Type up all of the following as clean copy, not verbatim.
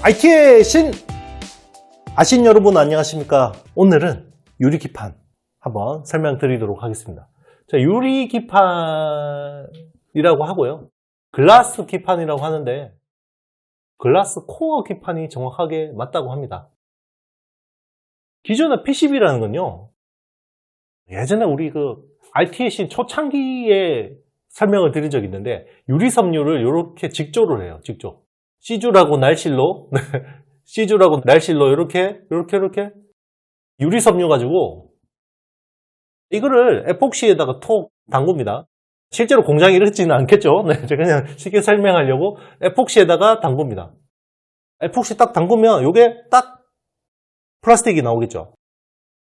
IT의 신! 아신 여러분 안녕하십니까? 오늘은 유리기판 한번 설명드리도록 하겠습니다. 자, 유리기판이라고 하고요. 글라스 기판이라고 하는데 글라스 코어 기판이 정확하게 맞다고 합니다. 기존의 PCB라는 건요. 예전에 우리 IT의 신 초창기에 설명을 드린 적이 있는데 유리섬유를 이렇게 직조를 해요. 직조. C줄하고 날실로 C줄하고 날실로 이렇게 유리섬유 가지고 이거를 에폭시에다가 톡 담굽니다. 실제로 공장이 이렇지는 않겠죠. 네, 제가 그냥 쉽게 설명하려고 에폭시에다가 담굽니다. 에폭시 딱 담그면 이게 딱 플라스틱이 나오겠죠.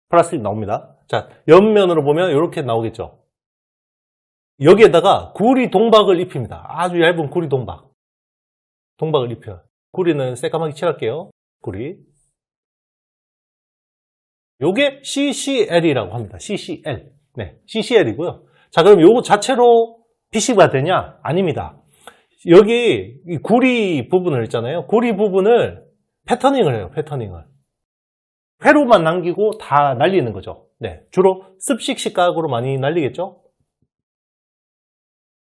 플라스틱 나옵니다. 자, 옆면으로 보면 이렇게 나오겠죠. 여기에다가 구리 동박을 입힙니다. 아주 얇은 구리 동박을 입혀요. 구리는 새까맣게 칠할게요. 구리. 요게 CCL이라고 합니다. CCL. 네, CCL이고요. 자, 그럼 요거 자체로 PCB가 되냐? 아닙니다. 여기 이 구리 부분을 있잖아요. 구리 부분을 패터닝을 해요. 패터닝을. 회로만 남기고 다 날리는 거죠. 네, 주로 습식 식각으로 많이 날리겠죠?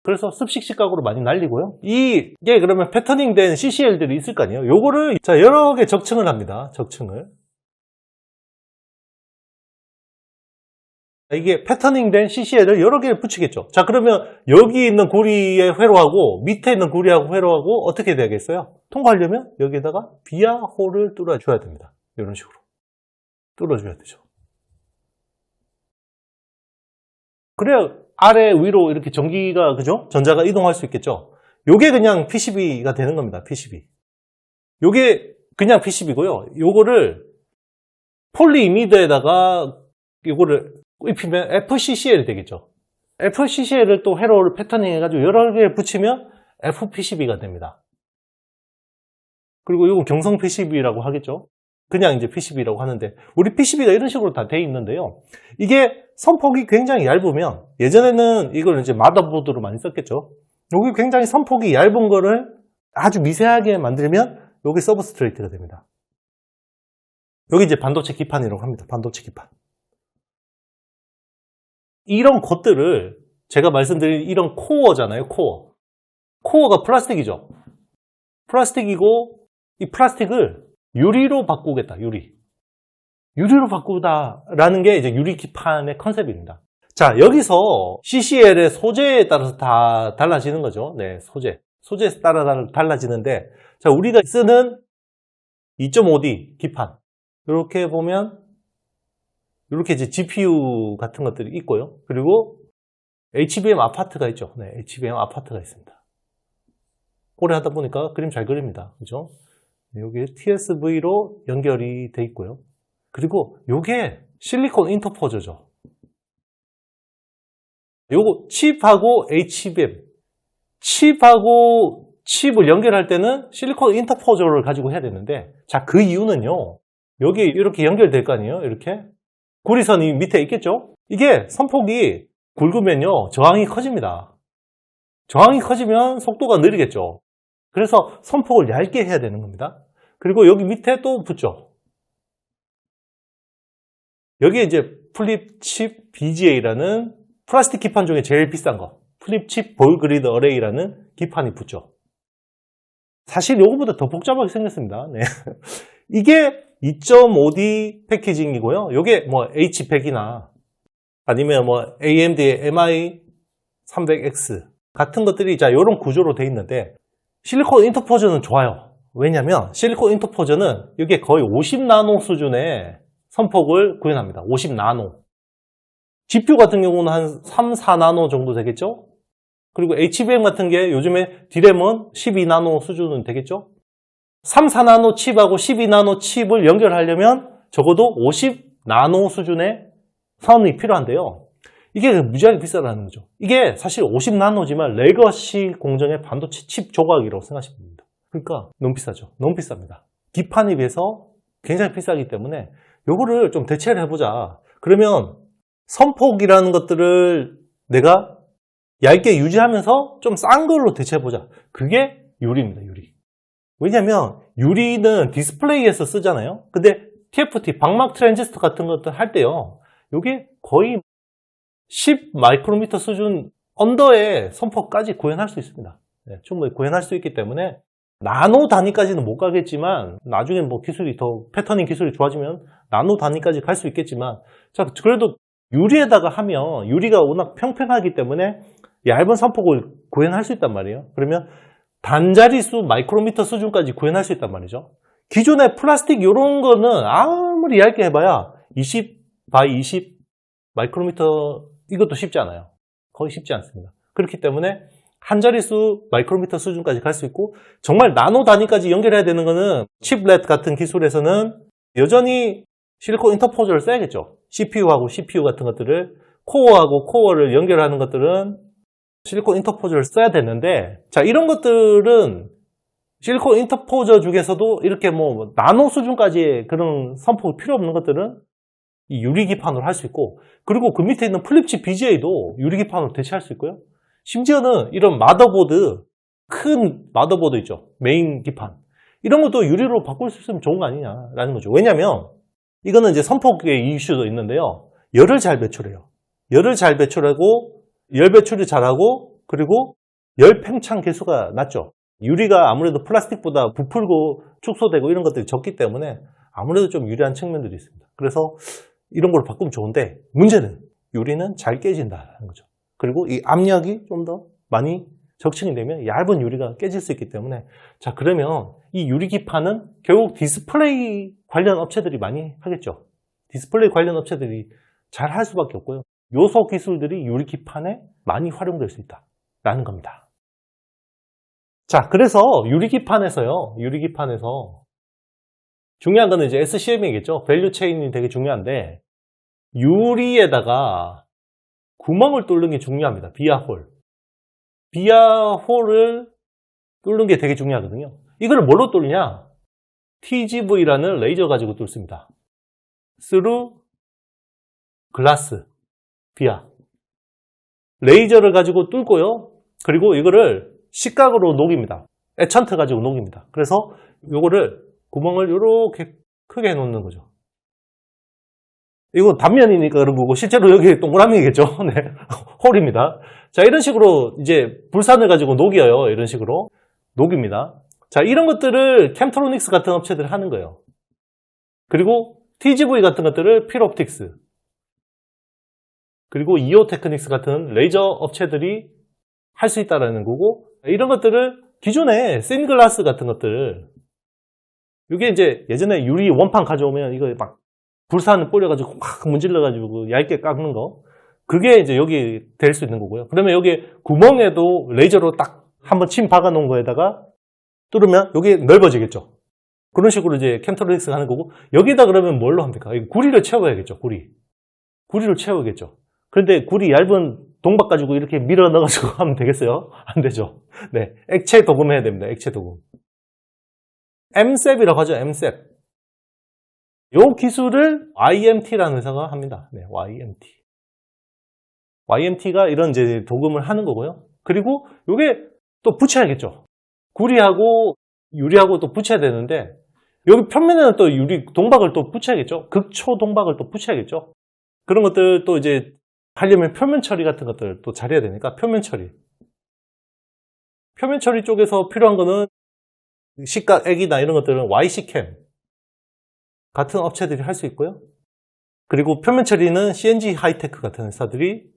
그래서 습식 식각으로 많이 날리고요. 이게 그러면 패터닝 된 CCL들이 있을 거 아니에요. 요거를 자, 여러 개 적층을 합니다. 적층을. 이게 패터닝 된 CCL을 여러 개를 붙이겠죠. 자, 그러면 여기 있는 구리의 회로하고 밑에 있는 구리하고 회로하고 어떻게 되겠어요? 통과하려면 여기에다가 비아홀을 뚫어줘야 됩니다. 이런 식으로. 뚫어줘야 되죠. 그래야 아래 위로 이렇게 전기가, 그죠? 전자가 이동할 수 있겠죠? 요게 그냥 PCB가 되는 겁니다. PCB. 요게 그냥 PCB고요. 요거를 폴리이미드에다가 요거를 입히면 FCCL이 되겠죠. FCCL을 또 회로를 패터닝 해가지고 여러 개 붙이면 FPCB가 됩니다. 그리고 요건 경성 PCB라고 하겠죠. 그냥 이제 PCB라고 하는데 우리 PCB가 이런 식으로 다 돼 있는데요. 이게 선폭이 굉장히 얇으면 예전에는 이걸 이제 마더보드로 많이 썼겠죠. 여기 굉장히 선폭이 얇은 거를 아주 미세하게 만들면 여기 서브스트레이트가 됩니다. 여기 이제 반도체 기판이라고 합니다. 반도체 기판. 이런 것들을 제가 말씀드린 이런 코어잖아요. 코어. 코어가 플라스틱이죠. 플라스틱이고 이 플라스틱을 유리로 바꾸겠다. 유리로 바꾸다라는 게 이제 유리기판의 컨셉입니다. 자, 여기서 CCL의 소재에 따라서 다 달라지는 거죠. 네, 소재에 따라 달라지는데, 자, 우리가 쓰는 2.5D 기판. 이렇게 보면, 이렇게 이제 GPU 같은 것들이 있고요. 그리고 HBM 아파트가 있죠. 네, HBM 아파트가 있습니다. 오래 하다 보니까 그림 잘 그립니다. 그죠? 여기 TSV로 연결이 돼 있고요. 그리고 요게 실리콘 인터포저죠. 요거 칩하고 HBM. 칩하고 칩을 연결할 때는 실리콘 인터포저를 가지고 해야 되는데, 자, 그 이유는요. 여기 이렇게 연결될 거 아니에요? 이렇게. 구리선이 밑에 있겠죠? 이게 선폭이 굵으면요. 저항이 커집니다. 저항이 커지면 속도가 느리겠죠. 그래서 선폭을 얇게 해야 되는 겁니다. 그리고 여기 밑에 또 붙죠. 여기에 이제 플립칩 BGA라는 플라스틱 기판 중에 제일 비싼 거, 플립칩 볼 그리드 어레이라는 기판이 붙죠. 사실 요거보다 더 복잡하게 생겼습니다. 네. 이게 2.5D 패키징이고요. 요게 뭐 H100이나 아니면 뭐 AMD의 MI300X 같은 것들이 자 요런 구조로 돼 있는데 실리콘 인터포저는 좋아요. 왜냐면 실리콘 인터포저는 이게 거의 50나노 수준의 선폭을 구현합니다. 50나노. GPU 같은 경우는 한 3, 4나노 정도 되겠죠? 그리고 HBM 같은 게 요즘에 D램은 12나노 수준은 되겠죠? 3, 4나노 칩하고 12나노 칩을 연결하려면 적어도 50나노 수준의 선이 필요한데요. 이게 무지하게 비싸다는 거죠. 이게 사실 50나노지만 레거시 공정의 반도체 칩 조각이라고 생각하시면 됩니다. 그러니까 너무 비싸죠. 너무 비쌉니다. 기판에 비해서 굉장히 비싸기 때문에 요거를 좀 대체를 해보자. 그러면 선폭이라는 것들을 내가 얇게 유지하면서 좀 싼 걸로 대체해보자. 그게 유리입니다, 유리. 왜냐면 유리는 디스플레이에서 쓰잖아요. 근데 TFT, 방막 트랜지스터 같은 것들 할 때요. 요게 거의 10 마이크로미터 수준 언더의 선폭까지 구현할 수 있습니다. 네, 충분히 구현할 수 있기 때문에 나노 단위까지는 못 가겠지만 나중에 뭐 기술이 더 패터닝 기술이 좋아지면 나노 단위까지 갈 수 있겠지만 자 그래도 유리에다가 하면 유리가 워낙 평평하기 때문에 얇은 선폭을 구현할 수 있단 말이에요. 그러면 단자리수 마이크로미터 수준까지 구현할 수 있단 말이죠. 기존의 플라스틱 이런 거는 아무리 얇게 해봐야 20 바이 20 마이크로미터 이것도 쉽지 않아요. 거의 쉽지 않습니다. 그렇기 때문에 한 자릿수 마이크로미터 수준까지 갈 수 있고 정말 나노 단위까지 연결해야 되는 거는 칩렛 같은 기술에서는 여전히 실리콘 인터포저를 써야겠죠. CPU하고 CPU 같은 것들을 코어하고 코어를 연결하는 것들은 실리콘 인터포저를 써야 되는데 자 이런 것들은 실리콘 인터포저 중에서도 이렇게 뭐 나노 수준까지의 그런 선폭이 필요 없는 것들은 이 유리기판으로 할 수 있고 그리고 그 밑에 있는 플립칩 BGA도 유리기판으로 대체할 수 있고요. 심지어는 이런 마더보드, 큰 마더보드 있죠. 메인 기판. 이런 것도 유리로 바꿀 수 있으면 좋은 거 아니냐라는 거죠. 왜냐면 이거는 이제 선폭의 이슈도 있는데요. 열을 잘 배출해요. 열을 잘 배출하고 열 배출이 잘하고 그리고 열 팽창 계수가 낮죠. 유리가 아무래도 플라스틱보다 부풀고 축소되고 이런 것들이 적기 때문에 아무래도 좀 유리한 측면들이 있습니다. 그래서 이런 걸 바꾸면 좋은데 문제는 유리는 잘 깨진다는 거죠. 그리고 이 압력이 좀 더 많이 적층이 되면 얇은 유리가 깨질 수 있기 때문에 자 그러면 이 유리기판은 결국 디스플레이 관련 업체들이 많이 하겠죠. 디스플레이 관련 업체들이 잘 할 수밖에 없고요. 요소 기술들이 유리기판에 많이 활용될 수 있다라는 겁니다. 자 그래서 유리기판에서 중요한 거는 이제 SCM이겠죠. 밸류 체인이 되게 중요한데 유리에다가 구멍을 뚫는 게 중요합니다. 비아홀. 비아홀을 뚫는 게 되게 중요하거든요. 이걸 뭘로 뚫냐? TGV라는 레이저 가지고 뚫습니다. through glass. 비아. 레이저를 가지고 뚫고요. 그리고 이거를 식각으로 녹입니다. 에찬트 가지고 녹입니다. 그래서 이거를 구멍을 이렇게 크게 해놓는 거죠. 이거 단면이니까 그런 거고 실제로 여기 동그라미겠죠. 네. 홀입니다. 자, 이런 식으로 이제 불산을 가지고 녹여요. 이런 식으로 녹입니다. 자, 이런 것들을 캠트로닉스 같은 업체들이 하는 거예요. 그리고 TGV 같은 것들을 필옵틱스 그리고 이오테크닉스 같은 레이저 업체들이 할 수 있다는 거고 이런 것들을 기존에 싱글라스 같은 것들 이게 이제 예전에 유리 원판 가져오면 이거 막 불산 뿌려가지고 확 문질러가지고 얇게 깎는 거 그게 이제 여기 될 수 있는 거고요. 그러면 여기 구멍에도 레이저로 딱 한번 침 박아 놓은 거에다가 뚫으면 여기 넓어지겠죠. 그런 식으로 이제 캠트로닉스가 하는 거고 여기다 그러면 뭘로 합니까? 구리를 채워야겠죠. 구리를 채워야겠죠. 그런데 구리 얇은 동박 가지고 이렇게 밀어 넣어가지고 하면 되겠어요? 안 되죠. 네, 액체 도금 해야 됩니다. 액체 도금. MSEP이라고 하죠. MSEP. 이 기술을 YMT라는 회사가 합니다. 네, YMT. YMT가 이런 이제 도금을 하는 거고요. 그리고 이게 또 붙여야겠죠. 구리하고 유리하고 또 붙여야 되는데 여기 편면에는 또 유리 동박을 또 붙여야겠죠. 극초 동박을 또 붙여야겠죠. 그런 것들 또 이제 하려면 표면 처리 같은 것들 또 잘해야 되니까 표면 처리. 표면 처리 쪽에서 필요한 거는 식각 액이나 이런 것들은 YC캠 같은 업체들이 할 수 있고요. 그리고 표면 처리는 CNG 하이테크 같은 회사들이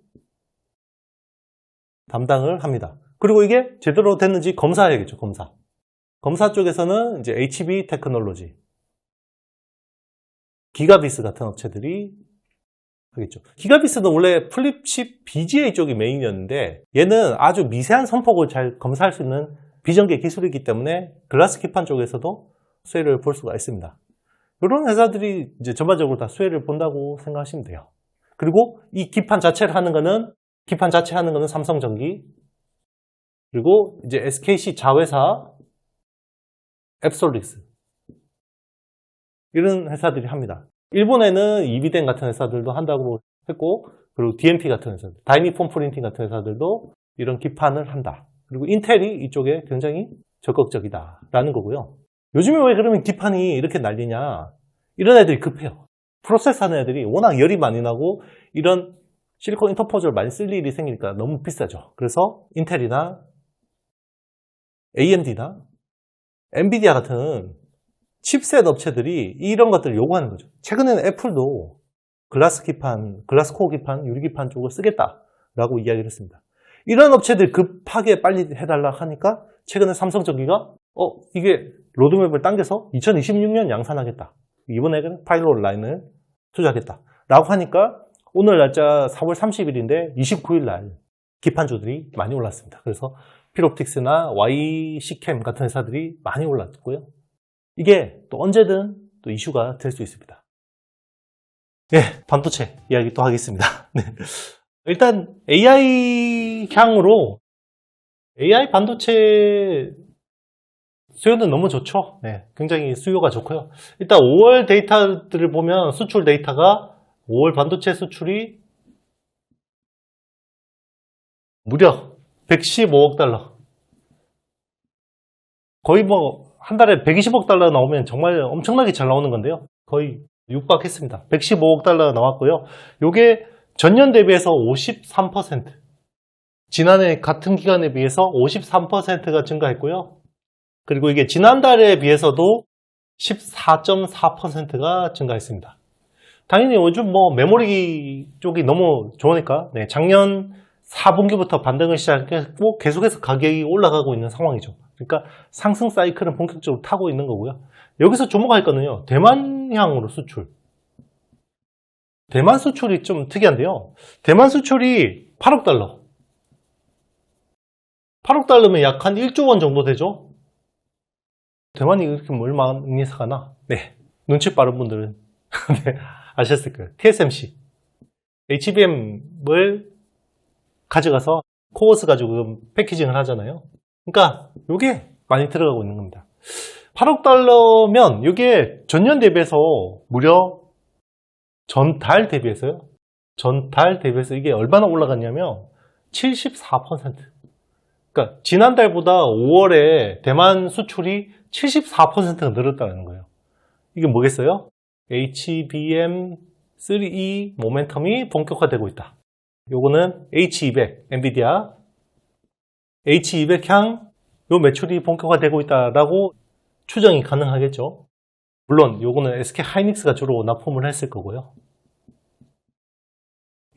담당을 합니다. 그리고 이게 제대로 됐는지 검사해야겠죠. 검사 쪽에서는 이제 HB 테크놀로지, 기가비스 같은 업체들이 하겠죠. 기가비스는 원래 플립칩 BGA 쪽이 메인이었는데 얘는 아주 미세한 선폭을 잘 검사할 수 있는 비전개 기술이기 때문에 글라스 기판 쪽에서도 수혜를 볼 수가 있습니다. 이런 회사들이 이제 전반적으로 다 수혜를 본다고 생각하시면 돼요. 그리고 이 기판 자체를 하는 거는 삼성전기, 그리고 이제 SKC 자회사 앱솔릭스 이런 회사들이 합니다. 일본에는 이비덴 같은 회사들도 한다고 했고, 그리고 DMP 같은 회사들, 다이니폰 프린팅 같은 회사들도 이런 기판을 한다. 그리고 인텔이 이쪽에 굉장히 적극적이다라는 거고요. 요즘에 왜 그러면 기판이 이렇게 난리냐? 이런 애들이 급해요. 프로세스 하는 애들이 워낙 열이 많이 나고 이런 실리콘 인터포저를 많이 쓸 일이 생기니까 너무 비싸죠. 그래서 인텔이나 AMD나 엔비디아 같은 칩셋 업체들이 이런 것들을 요구하는 거죠. 최근에는 애플도 글라스 기판, 글라스 코어 기판, 유리 기판 쪽을 쓰겠다라고 이야기를 했습니다. 이런 업체들 급하게 빨리 해달라 하니까 최근에 삼성전기가 이게 로드맵을 당겨서 2026년 양산하겠다. 이번에는 파일럿 라인을 투자하겠다. 라고 하니까 오늘 날짜 4월 30일인데 29일 날 기판주들이 많이 올랐습니다. 그래서 필옵틱스나 YC캠 같은 회사들이 많이 올랐고요. 이게 또 언제든 또 이슈가 될 수 있습니다. 예, 반도체 이야기 또 하겠습니다. 네. 일단 AI 향으로 AI 반도체 수요는 너무 좋죠. 네, 굉장히 수요가 좋고요. 일단 5월 데이터들을 보면 수출 데이터가 5월 반도체 수출이 무려 115억 달러. 거의 뭐 한 달에 120억 달러 나오면 정말 엄청나게 잘 나오는 건데요. 거의 육박했습니다. 115억 달러 나왔고요. 요게 전년 대비해서 53%. 지난해 같은 기간에 비해서 53%가 증가했고요. 그리고 이게 지난달에 비해서도 14.4%가 증가했습니다. 당연히 요즘 뭐 메모리 쪽이 너무 좋으니까 작년 4분기부터 반등을 시작했고 계속해서 가격이 올라가고 있는 상황이죠. 그러니까 상승 사이클은 본격적으로 타고 있는 거고요. 여기서 주목할 거는요. 대만향으로 수출. 대만 수출이 좀 특이한데요. 대만 수출이 8억 달러. 8억 달러면 약 한 1조 원 정도 되죠. 대만이 이렇게 얼마나 회사가 나? 네. 눈치 빠른 분들은 네, 아셨을 거예요. TSMC. HBM을 가져가서 코어스 가지고 패키징을 하잖아요. 그러니까 이게 많이 들어가고 있는 겁니다. 8억 달러면 이게 전년 대비해서 무려 전달 대비해서요. 전달 대비해서 이게 얼마나 올라갔냐면 74%. 그러니까 지난달보다 5월에 대만 수출이 74%가 늘었다는 거예요. 이게 뭐겠어요? HBM3E 모멘텀이 본격화되고 있다. 요거는 H200, 엔비디아 H200향 요 매출이 본격화되고 있다라고 추정이 가능하겠죠. 물론 요거는 SK 하이닉스가 주로 납품을 했을 거고요.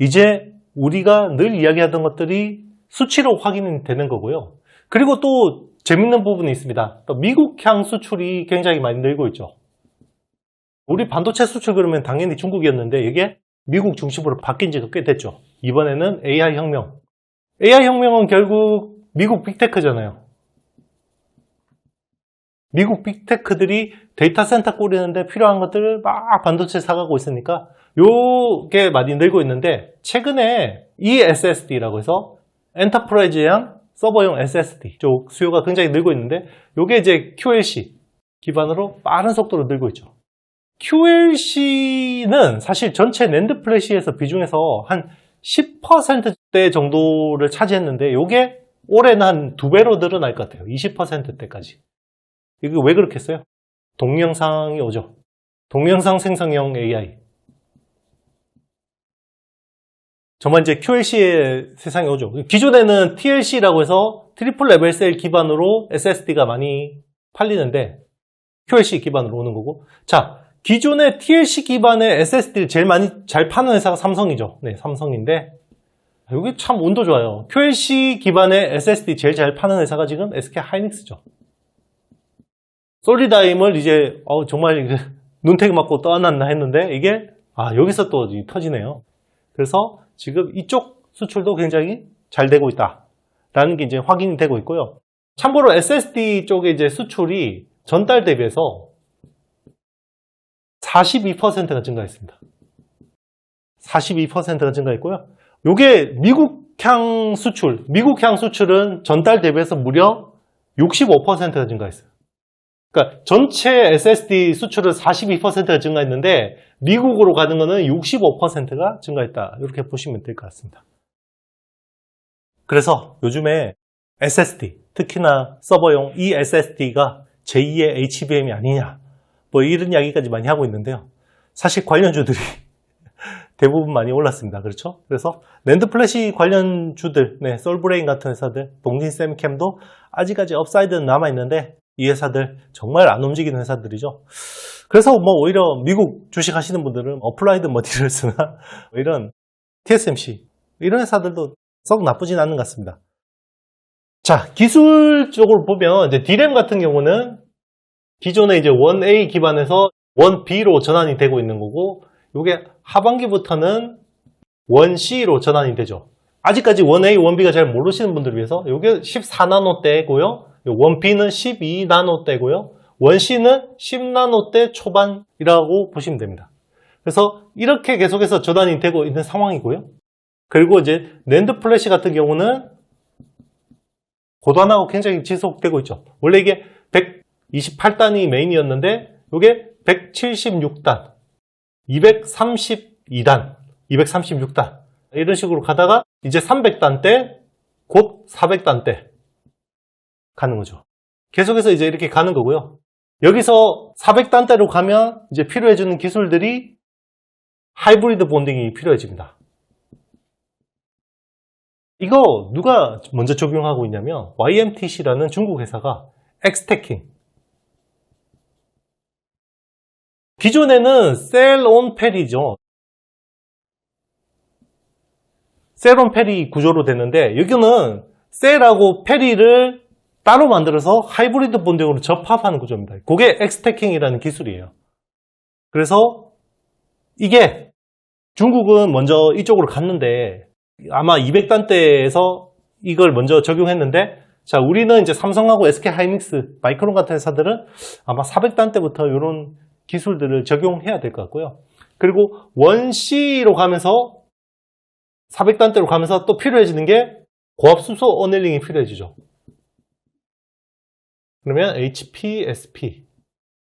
이제 우리가 늘 이야기하던 것들이 수치로 확인이 되는 거고요. 그리고 또 재밌는 부분이 있습니다. 또 미국향 수출이 굉장히 많이 늘고 있죠. 우리 반도체 수출 그러면 당연히 중국이었는데 이게 미국 중심으로 바뀐 지가 꽤 됐죠. 이번에는 AI 혁명. AI 혁명은 결국 미국 빅테크잖아요. 미국 빅테크들이 데이터 센터 꾸리는데 필요한 것들을 막 반도체 사가고 있으니까 요게 많이 늘고 있는데 최근에 ESSD라고 해서 엔터프라이즈형 서버용 SSD 쪽 수요가 굉장히 늘고 있는데 요게 이제 QLC 기반으로 빠른 속도로 늘고 있죠. QLC는 사실 전체 낸드 플래시에서 비중에서 한 10%대 정도를 차지했는데 요게 올해는 한 2배로 늘어날 것 같아요. 20%대까지. 이게 왜 그렇겠어요? 동영상이 오죠. 동영상 생성형 AI. 정말 이제 QLC의 세상이 오죠. 기존에는 TLC라고 해서 트리플 레벨 셀 기반으로 SSD가 많이 팔리는데 QLC 기반으로 오는 거고. 자, 기존의 TLC 기반의 SSD를 제일 많이 잘 파는 회사가 삼성이죠. 네, 삼성인데 여기 참 운도 좋아요. QLC 기반의 SSD 제일 잘 파는 회사가 지금 SK 하이닉스죠. 솔리다임을 이제 정말 눈탱이 맞고 떠났나 했는데 이게 여기서 또 터지네요. 그래서 지금 이쪽 수출도 굉장히 잘 되고 있다라는 게 이제 확인이 되고 있고요. 참고로 SSD 쪽의 이제 수출이 전달 대비해서 42%가 증가했습니다. 42%가 증가했고요. 요게 미국향 수출은 전달 대비해서 무려 65%가 증가했어요. 그러니까 전체 SSD 수출은 42%가 증가했는데 미국으로 가는 거는 65%가 증가했다. 이렇게 보시면 될 것 같습니다. 그래서 요즘에 SSD, 특히나 서버용 이 SSD가 제2의 HBM이 아니냐, 뭐 이런 이야기까지 많이 하고 있는데요. 사실 관련주들이 대부분 많이 올랐습니다. 그렇죠? 그래서 낸드 플래시 관련주들, 솔브레인 같은 회사들, 동진세미캠도 아직까지 업사이드는 남아있는데 이 회사들 정말 안 움직이는 회사들이죠. 그래서 뭐 오히려 미국 주식 하시는 분들은 어플라이드 머티리얼스나 이런 TSMC 이런 회사들도 썩 나쁘진 않은 것 같습니다. 자, 기술적으로 보면 이제 D램 같은 경우는 기존에 이제 1A 기반에서 1B로 전환이 되고 있는 거고, 이게 하반기부터는 1C로 전환이 되죠. 아직까지 1A, 1B가 잘 모르시는 분들을 위해서 이게 14나노대고요. 1B는 12나노대고요. 1C는 10나노대 초반이라고 보시면 됩니다. 그래서 이렇게 계속해서 전환이 되고 있는 상황이고요. 그리고 이제 낸드 플래시 같은 경우는 고단하고 굉장히 지속되고 있죠. 원래 이게 128단이 메인이었는데 이게 176단, 232단, 236단 이런 식으로 가다가 이제 300단대, 곧 400단대 가는 거죠. 계속해서 이제 이렇게 가는 거고요. 여기서 400단대로 가면 이제 필요해지는 기술들이 하이브리드 본딩이 필요해집니다. 이거 누가 먼저 적용하고 있냐면 YMTC라는 중국 회사가 엑스테킹, 기존에는 셀온 페리죠. 셀온 페리 구조로 되는데 여기는 셀하고 페리를 따로 만들어서 하이브리드 본딩으로 접합하는 구조입니다. 그게 엑스테킹이라는 기술이에요. 그래서 이게 중국은 먼저 이쪽으로 갔는데 아마 200단대에서 이걸 먼저 적용했는데, 자, 우리는 이제 삼성하고 SK하이닉스, 마이크론 같은 회사들은 아마 400단대부터 이런 기술들을 적용해야 될 것 같고요. 그리고 1C로 가면서 400단대로 가면서 또 필요해지는 게 고압수소 어닐링이 필요해지죠. 그러면 HP, SP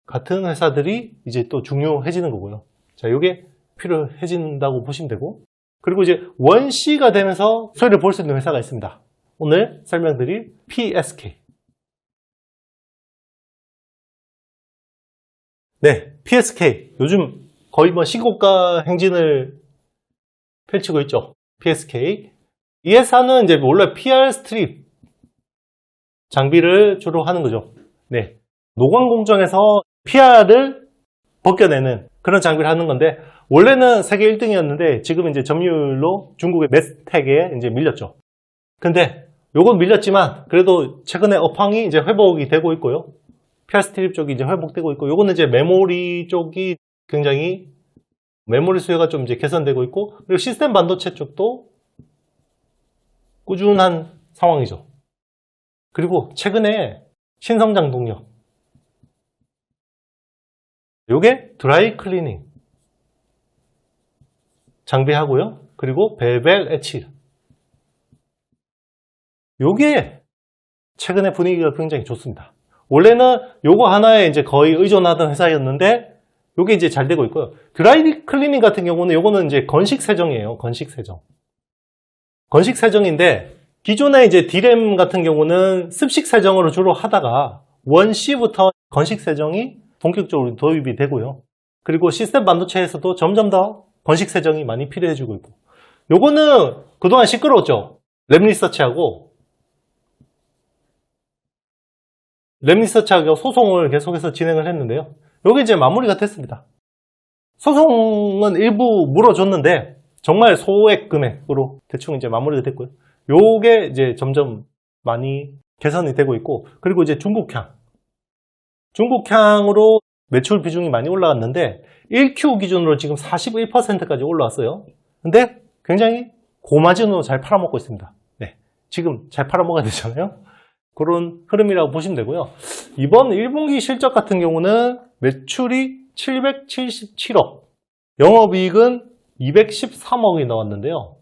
같은 회사들이 이제 또 중요해지는 거고요. 자, 이게 필요해진다고 보시면 되고, 그리고 이제 1C가 되면서 소리를 볼 수 있는 회사가 있습니다. 오늘 설명드릴 PSK. 네, PSK. 요즘 거의 뭐 시고가 행진을 펼치고 있죠. PSK. 이 회사는 이제 원래 PR 스트립 장비를 주로 하는 거죠. 네. 노광 공정에서 PR을 벗겨내는 그런 장비를 하는 건데, 원래는 세계 1등이었는데 지금 이제 점유율로 중국의 메스텍에 이제 밀렸죠. 근데 요건 밀렸지만 그래도 최근에 업황이 이제 회복이 되고 있고요. PR 스트립 쪽이 이제 회복되고 있고, 요거는 이제 메모리 쪽이 굉장히 메모리 수요가 좀 이제 개선되고 있고, 그리고 시스템 반도체 쪽도 꾸준한 상황이죠. 그리고 최근에 신성장 동력, 요게 드라이 클리닝 장비하고요. 그리고 베벨 에치, 요게 최근에 분위기가 굉장히 좋습니다. 원래는 요거 하나에 이제 거의 의존하던 회사였는데 요게 이제 잘 되고 있고요. 드라이 클리닝 같은 경우는 요거는 이제 건식 세정이에요. 건식 세정. 건식 세정인데 기존에 이제 D램 같은 경우는 습식 세정으로 주로 하다가 1C부터 건식 세정이 본격적으로 도입이 되고요. 그리고 시스템 반도체에서도 점점 더 건식 세정이 많이 필요해지고 있고, 요거는 그동안 시끄러웠죠. 램 리서치하고 소송을 계속해서 진행을 했는데요. 요게 이제 마무리가 됐습니다. 소송은 일부 물어줬는데 정말 소액 금액으로 대충 이제 마무리가 됐고요. 요게 이제 점점 많이 개선이 되고 있고, 그리고 이제 중국향으로 매출 비중이 많이 올라갔는데 1Q 기준으로 지금 41%까지 올라왔어요. 근데 굉장히 고마진으로 잘 팔아먹고 있습니다. 네, 지금 잘 팔아먹어야 되잖아요. 그런 흐름이라고 보시면 되고요. 이번 1분기 실적 같은 경우는 매출이 777억, 영업이익은 213억이 나왔는데요.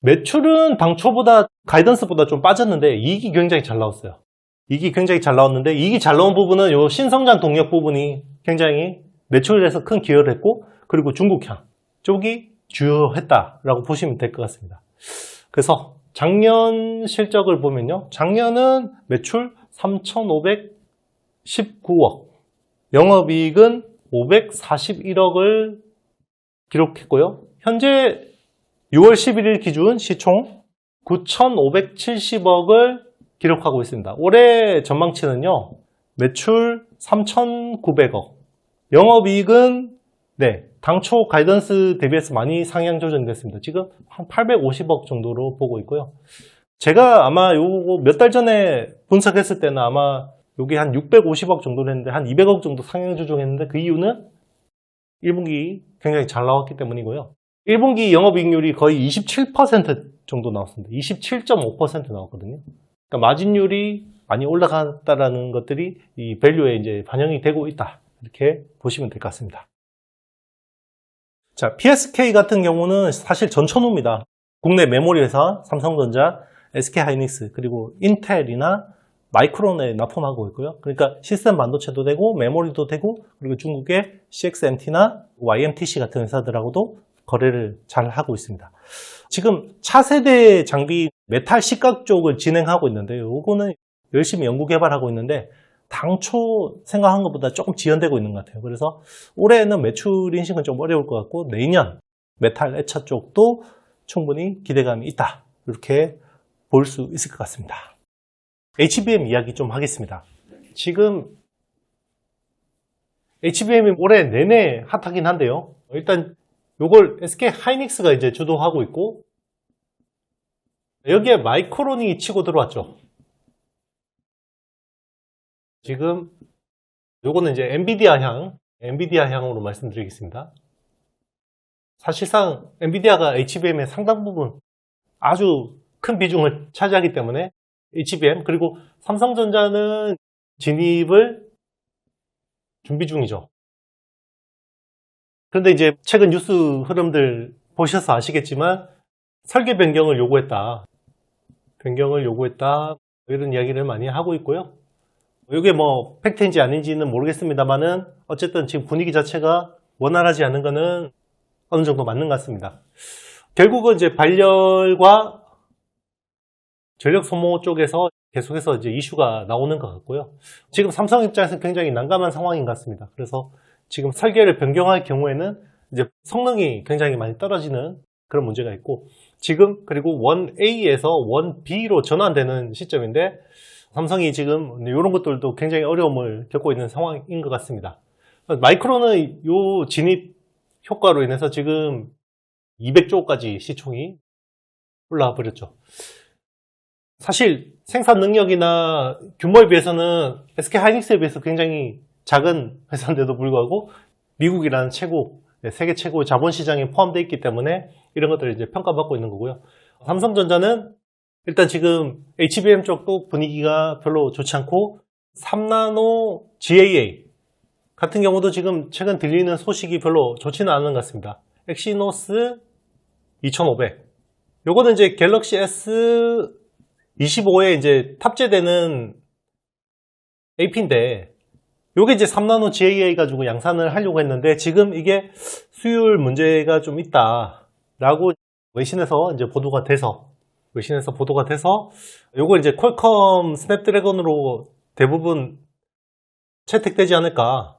매출은 당초보다 가이던스보다 좀 빠졌는데 이익이 굉장히 잘 나왔어요. 이익이 굉장히 잘 나왔는데, 이익이 잘 나온 부분은 요 신성장 동력 부분이 굉장히 매출에서 큰 기여를 했고, 그리고 중국향 쪽이 주요했다라고 보시면 될 것 같습니다. 그래서 작년 실적을 보면요, 작년은 매출 3,519억, 영업이익은 541억을 기록했고요. 현재 6월 11일 기준 시총 9,570억을 기록하고 있습니다. 올해 전망치는요, 매출 3,900억, 영업이익은 당초 가이던스 대비해서 많이 상향 조정됐습니다. 지금 한 850억 정도로 보고 있고요. 제가 아마 요거 몇 달 전에 분석했을 때는 아마 요게 한 650억 정도로 했는데 한 200억 정도 상향 조정했는데, 그 이유는 1분기 굉장히 잘 나왔기 때문이고요. 1분기 영업이익률이 거의 27% 정도 나왔습니다. 27.5% 나왔거든요. 그러니까 마진율이 많이 올라갔다라는 것들이 이 밸류에 이제 반영이 되고 있다, 이렇게 보시면 될 것 같습니다. 자, PSK 같은 경우는 사실 전천후입니다. 국내 메모리 회사 삼성전자, SK하이닉스, 그리고 인텔이나 마이크론에 납품하고 있고요. 그러니까 시스템 반도체도 되고 메모리도 되고, 그리고 중국의 CXMT나 YMTC 같은 회사들하고도 거래를 잘 하고 있습니다. 지금 차세대 장비 메탈 식각 쪽을 진행하고 있는데요. 이거는 열심히 연구 개발하고 있는데 당초 생각한 것보다 조금 지연되고 있는 것 같아요. 그래서 올해는 매출 인식은 좀 어려울 것 같고, 내년 메탈 애차 쪽도 충분히 기대감이 있다, 이렇게 볼 수 있을 것 같습니다. HBM 이야기 좀 하겠습니다. 지금 HBM이 올해 내내 핫하긴 한데요. 일단 요걸 SK하이닉스가 이제 주도하고 있고, 여기에 마이크론이 치고 들어왔죠. 지금 요거는 이제 엔비디아향으로 말씀드리겠습니다. 사실상 엔비디아가 HBM의 상당 부분, 아주 큰 비중을 차지하기 때문에 HBM, 그리고 삼성전자는 진입을 준비 중이죠. 그런데 이제 최근 뉴스 흐름들 보셔서 아시겠지만 설계 변경을 요구했다, 이런 이야기를 많이 하고 있고요. 이게 뭐 팩트인지 아닌지는 모르겠습니다만은 어쨌든 지금 분위기 자체가 원활하지 않은 거는 어느 정도 맞는 것 같습니다. 결국은 이제 발열과 전력 소모 쪽에서 계속해서 이제 이슈가 나오는 것 같고요. 지금 삼성 입장에서 굉장히 난감한 상황인 것 같습니다. 그래서 지금 설계를 변경할 경우에는 이제 성능이 굉장히 많이 떨어지는 그런 문제가 있고, 지금 그리고 1A에서 1B로 전환되는 시점인데, 삼성이 지금 이런 것들도 굉장히 어려움을 겪고 있는 상황인 것 같습니다. 마이크론은 요 진입 효과로 인해서 지금 200조까지 시총이 올라와 버렸죠. 사실 생산 능력이나 규모에 비해서는 SK하이닉스에 비해서 굉장히 작은 회사인데도 불구하고 미국이라는 세계 최고의 자본시장에 포함되어 있기 때문에 이런 것들을 이제 평가받고 있는 거고요. 삼성전자는 일단 지금 HBM 쪽도 분위기가 별로 좋지 않고, 3나노 GAA 같은 경우도 지금 최근 들리는 소식이 별로 좋지는 않은 것 같습니다. 엑시노스 2500, 요거는 이제 갤럭시 S25에 이제 탑재되는 AP인데, 요게 이제 3나노 GAA 가지고 양산을 하려고 했는데, 지금 이게 수율 문제가 좀 있다라고 외신에서 보도가 돼서 요걸 이제 퀄컴 스냅드래곤으로 대부분 채택되지 않을까.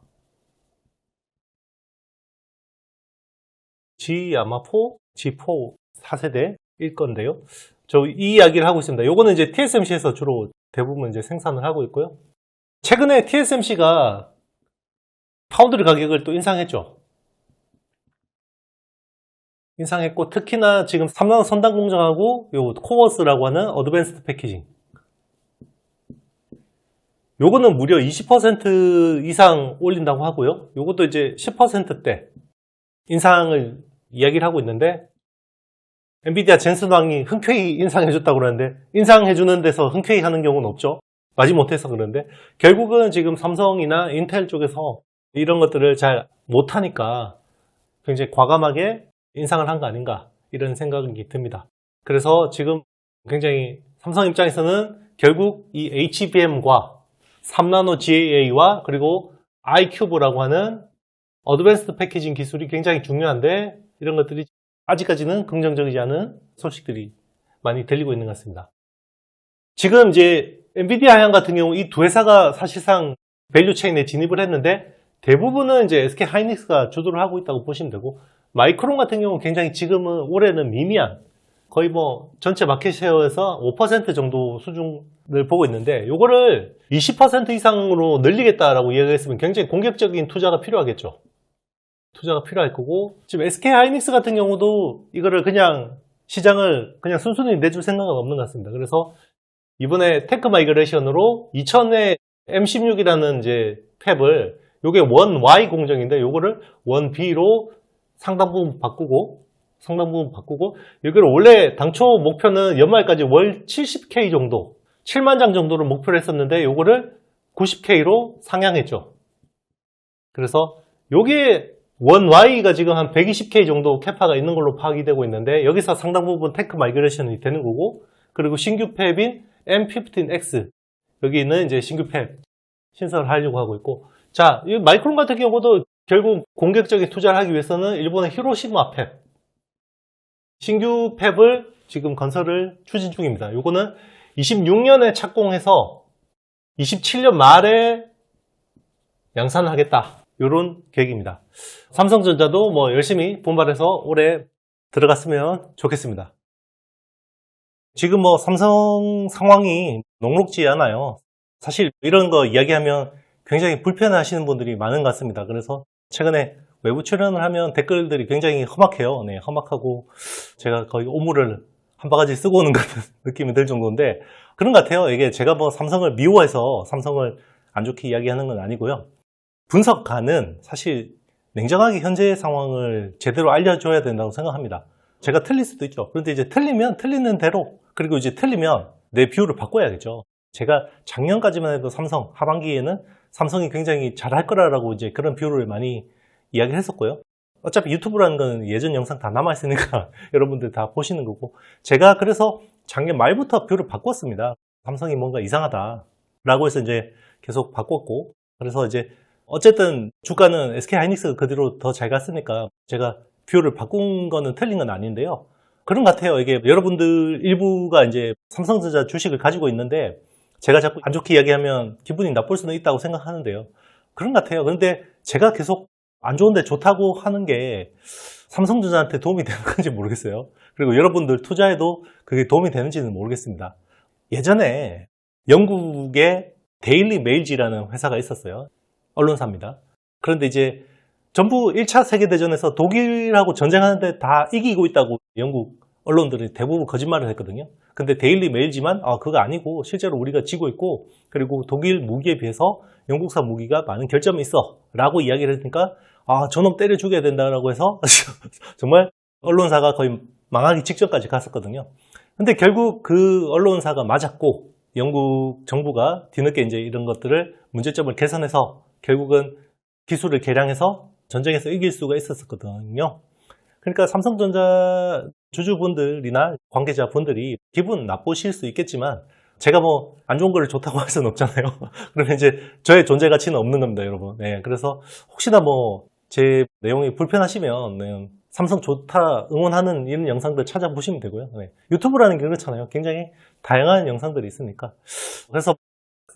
G4 4세대일 건데요. 저 이 이야기를 하고 있습니다. 요거는 이제 TSMC에서 주로 대부분 이제 생산을 하고 있고요. 최근에 TSMC가 파운드리 가격을 또 인상했죠. 인상했고, 특히나 지금 3나노 선단 공정하고 요 코어스라고 하는 어드밴스드 패키징, 요거는 무려 20% 이상 올린다고 하고요. 요것도 이제 10%대 인상을 이야기를 하고 있는데, 엔비디아 젠슨 왕이 흔쾌히 인상해줬다고 그러는데, 인상해주는 데서 흔쾌히 하는 경우는 없죠. 마지못해서 그러는데, 결국은 지금 삼성이나 인텔 쪽에서 이런 것들을 잘 못하니까 굉장히 과감하게 인상을 한 거 아닌가, 이런 생각이 듭니다. 그래서 지금 굉장히 삼성 입장에서는 결국 이 HBM과 3나노 GAA와 그리고 iCube라고 하는 어드밴스드 패키징 기술이 굉장히 중요한데 이런 것들이 아직까지는 긍정적이지 않은 소식들이 많이 들리고 있는 것 같습니다. 지금 이제 엔비디아 하양 같은 경우 이 두 회사가 사실상 밸류 체인에 진입을 했는데 대부분은 이제 SK 하이닉스가 주도를 하고 있다고 보시면 되고 마이크론 같은 경우는 굉장히 지금은 올해는 미미한 거의 뭐 전체 마켓 셰어에서 5% 정도 수준을 보고 있는데 요거를 20% 이상으로 늘리겠다라고 이야기했으면 굉장히 공격적인 투자가 필요하겠죠. 투자가 필요할 거고 지금 SK 하이닉스 같은 경우도 이거를 그냥 시장을 그냥 순순히 내줄 생각은 없는 것 같습니다. 그래서 이번에 테크 마이그레이션으로 2000의 M16이라는 이제 팹을 요게 원 Y 공정인데 요거를 원 B로 상당 부분 바꾸고 여기를 원래 당초 목표는 연말까지 월 70K 정도 7만 장 정도를 목표로 했었는데 요거를 90K로 상향했죠. 그래서 요게 원 Y가 지금 한 120K 정도 캐파가 있는 걸로 파악이 되고 있는데 여기서 상당 부분 테크 마이그레이션이 되는 거고 그리고 신규 팹인 M15X 여기는 이제 신규 팹 신설을 하려고 하고 있고 자, 이 마이크론 같은 경우도 결국 공격적인 투자를 하기 위해서는 일본의 히로시마 팹 신규 팹을 지금 건설을 추진 중입니다. 요거는 26년에 착공해서 27년 말에 양산을 하겠다. 요런 계획입니다. 삼성전자도 뭐 열심히 분발해서 올해 들어갔으면 좋겠습니다. 지금 뭐 삼성 상황이 녹록지 않아요. 사실 이런 거 이야기하면 굉장히 불편해 하시는 분들이 많은 것 같습니다. 그래서 최근에 외부 출연을 하면 댓글들이 굉장히 험악해요. 네, 험악하고 제가 거의 오물을 한 바가지 쓰고 오는 같은 느낌이 들 정도인데 그런 것 같아요. 이게 제가 뭐 삼성을 미워해서 삼성을 안 좋게 이야기하는 건 아니고요. 분석가는 사실 냉정하게 현재의 상황을 제대로 알려줘야 된다고 생각합니다. 제가 틀릴 수도 있죠. 그런데 이제 틀리면 틀리는 대로 그리고 이제 틀리면 내 뷰를 바꿔야겠죠. 제가 작년까지만 해도 삼성 하반기에는 삼성이 굉장히 잘할 거라고 이제 그런 뷰를 많이 이야기를 했었고요. 어차피 유튜브라는 건 예전 영상 다 남아있으니까 여러분들 다 보시는 거고 제가 그래서 작년 말부터 뷰를 바꿨습니다. 삼성이 뭔가 이상하다 라고 해서 이제 계속 바꿨고 그래서 이제 어쨌든 주가는 SK 하이닉스가 그 뒤로 더 잘 갔으니까 제가 뷰를 바꾼 거는 틀린 건 아닌데요. 그런 것 같아요. 이게 여러분들 일부가 이제 삼성전자 주식을 가지고 있는데 제가 자꾸 안 좋게 이야기하면 기분이 나쁠 수는 있다고 생각하는데요. 그런 것 같아요. 그런데 제가 계속 안 좋은데 좋다고 하는 게 삼성전자한테 도움이 되는 건지 모르겠어요. 그리고 여러분들 투자에도 그게 도움이 되는지는 모르겠습니다. 예전에 영국의 데일리 메일지라는 회사가 있었어요. 언론사입니다. 그런데 이제 전부 1차 세계대전에서 독일하고 전쟁하는데 다 이기고 있다고 영국 언론들이 대부분 거짓말을 했거든요. 근데 데일리 메일지만 그거 아니고 실제로 우리가 지고 있고 그리고 독일 무기에 비해서 영국산 무기가 많은 결점이 있어 라고 이야기를 했으니까 저놈 때려 죽여야 된다라고 해서 정말 언론사가 거의 망하기 직전까지 갔었거든요. 근데 결국 그 언론사가 맞았고 영국 정부가 뒤늦게 이제 이런 것들을 문제점을 개선해서 결국은 기술을 개량해서 전쟁에서 이길 수가 있었거든요. 그러니까 삼성전자 주주분들이나 관계자분들이 기분 나쁘실 수 있겠지만 제가 뭐 안 좋은 거를 좋다고 할 수는 없잖아요. 그러면 이제 저의 존재 가치는 없는 겁니다, 여러분. 네, 그래서 혹시나 뭐 제 내용이 불편하시면 삼성 좋다 응원하는 이런 영상들 찾아보시면 되고요. 네, 유튜브라는 게 그렇잖아요. 굉장히 다양한 영상들이 있으니까. 그래서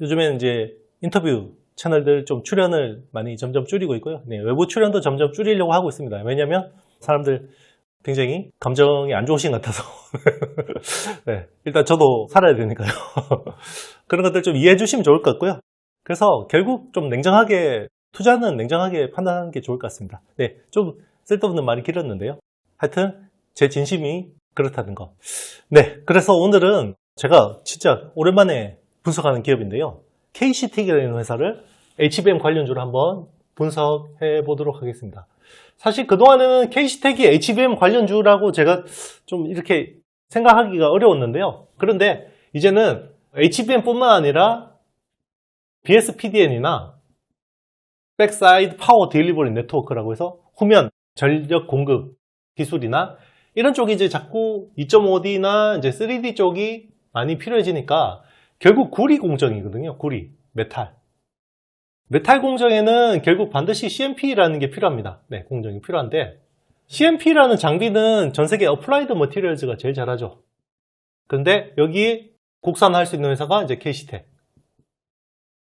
요즘에는 이제 인터뷰 채널들 좀 출연을 많이 점점 줄이고 있고요. 네, 외부 출연도 점점 줄이려고 하고 있습니다. 왜냐하면 사람들 굉장히 감정이 안 좋으신 것 같아서 네, 일단 저도 살아야 되니까요. 그런 것들 좀 이해해 주시면 좋을 것 같고요. 그래서 결국 좀 냉정하게 투자는 냉정하게 판단하는 게 좋을 것 같습니다. 네, 좀 쓸데없는 말이 길었는데요. 하여튼 제 진심이 그렇다는 거. 네, 그래서 오늘은 제가 진짜 오랜만에 분석하는 기업인데요. KC텍이라는 회사를 HBM 관련주로 한번 분석해 보도록 하겠습니다. 사실 그동안에는 KC텍이 HBM 관련주라고 제가 좀 이렇게 생각하기가 어려웠는데요. 그런데 이제는 HBM뿐만 아니라 BSPDN이나 백사이드 파워 딜리버리 네트워크라고 해서 후면 전력 공급 기술이나 이런 쪽이 이제 자꾸 2.5D나 이제 3D 쪽이 많이 필요해지니까 결국 구리 공정이거든요. 구리, 메탈. 메탈 공정에는 결국 반드시 CMP라는 게 필요합니다. 네, 공정이 필요한데 CMP라는 장비는 전 세계 어플라이드 머티리얼즈가 제일 잘하죠. 그런데 여기 국산할 수 있는 회사가 이제 KC텍.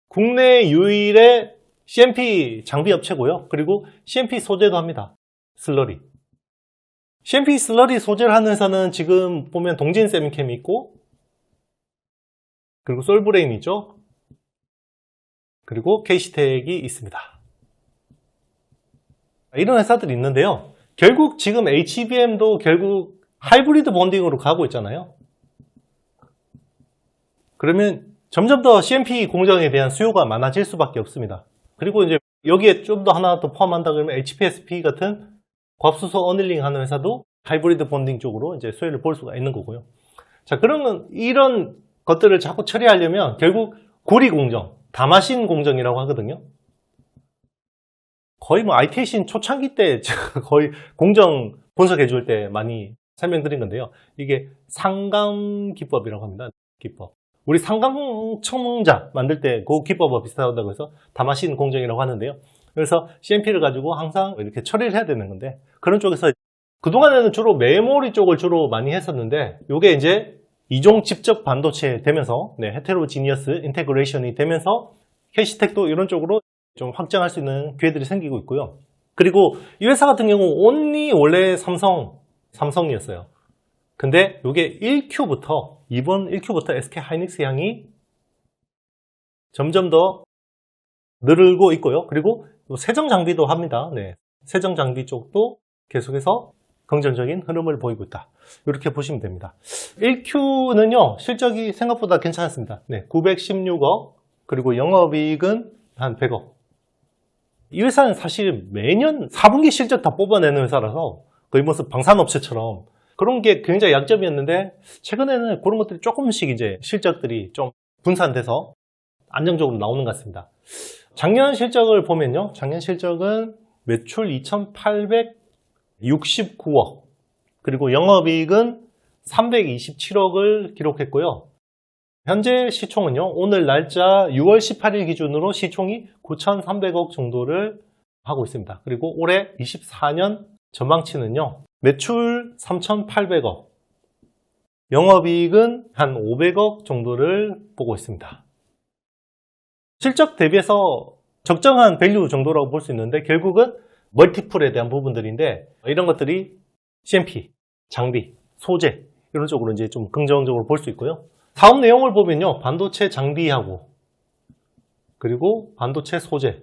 국내 유일의 CMP 장비 업체고요. 그리고 CMP 소재도 합니다. 슬러리. CMP 슬러리 소재를 하는 회사는 지금 보면 동진 세미캠이 있고, 그리고 솔브레인 있죠. 그리고 KC텍이 있습니다. 이런 회사들이 있는데요. 결국 지금 HBM도 결국 하이브리드 본딩으로 가고 있잖아요. 그러면 점점 더 CMP 공정에 대한 수요가 많아질 수밖에 없습니다. 그리고 이제 여기에 좀 더 하나 더 포함한다 그러면 HPSP 같은 곽수소 어닐링 하는 회사도 하이브리드 본딩 쪽으로 이제 수요를 볼 수가 있는 거고요. 자, 그러면 이런 것들을 자꾸 처리하려면 결국 고리 공정, 다마신 공정이라고 하거든요. 거의 뭐 IT신 초창기 때 거의 공정 분석해 줄 때 많이 설명드린 건데요. 이게 상감 기법이라고 합니다. 기법. 우리 상강청자 만들 때 그 기법과 비슷하다고 해서 다마신 공정이라고 하는데요. 그래서 CMP를 가지고 항상 이렇게 처리를 해야 되는 건데, 그런 쪽에서 그동안에는 주로 메모리 쪽을 주로 많이 했었는데, 이게 이제 이종 집적 반도체 되면서 헤테로지니어스 인테그레이션이 되면서 KC텍도 이런 쪽으로 좀 확장할 수 있는 기회들이 생기고 있고요. 그리고 이 회사 같은 경우 온리 원래 삼성이었어요. 근데 이게 1Q부터 이번 1Q부터 SK 하이닉스 향이 점점 더 늘고 있고요. 그리고 세정 장비도 합니다. 네, 세정 장비 쪽도 계속해서 긍정적인 흐름을 보이고 있다. 이렇게 보시면 됩니다. 1Q는요, 실적이 생각보다 괜찮았습니다. 네, 916억, 그리고 영업이익은 한 100억. 이 회사는 사실 매년 4분기 실적 다 뽑아내는 회사라서 거의 무슨 방산업체처럼 그런 게 굉장히 약점이었는데, 최근에는 그런 것들이 조금씩 이제 실적들이 좀 분산돼서 안정적으로 나오는 것 같습니다. 작년 실적을 보면요, 작년 실적은 매출 2,869억, 그리고 영업이익은 327억을 기록했고요. 현재 시총은요, 오늘 날짜 6월 18일 기준으로 시총이 9,300억 정도를 하고 있습니다. 그리고 올해 24년 전망치는요, 매출 3,800억, 영업이익은 한 500억 정도를 보고 있습니다. 실적 대비해서 적정한 밸류 정도라고 볼 수 있는데, 결국은 멀티플에 대한 부분들인데, 이런 것들이 CMP, 장비, 소재 이런 쪽으로 이제 좀 긍정적으로 볼 수 있고요. 사업 내용을 보면요, 반도체 장비하고, 그리고 반도체 소재,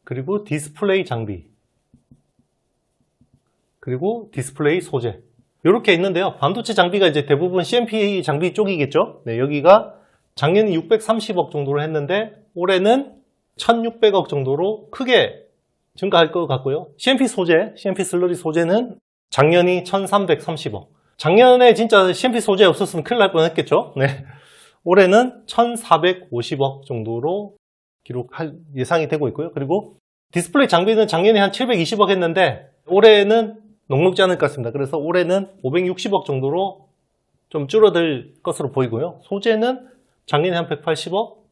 그리고 디스플레이 장비, 그리고 디스플레이 소재, 이렇게 있는데요. 반도체 장비가 이제 대부분 CMP 장비 쪽이겠죠. 네, 여기가 작년에 630억 정도로 했는데 올해는 1600억 정도로 크게 증가할 것 같고요. CMP 소재, CMP 슬러리 소재는 작년이 1330억. 작년에 진짜 CMP 소재 없었으면 큰일 날 뻔했겠죠. 네. 올해는 1450억 정도로 기록할 예상이 되고 있고요. 그리고 디스플레이 장비는 작년에 한 720억 했는데 올해는 녹록지 않을 것 같습니다. 그래서 올해는 560억 정도로 좀 줄어들 것으로 보이고요. 소재는 작년에 한 180억,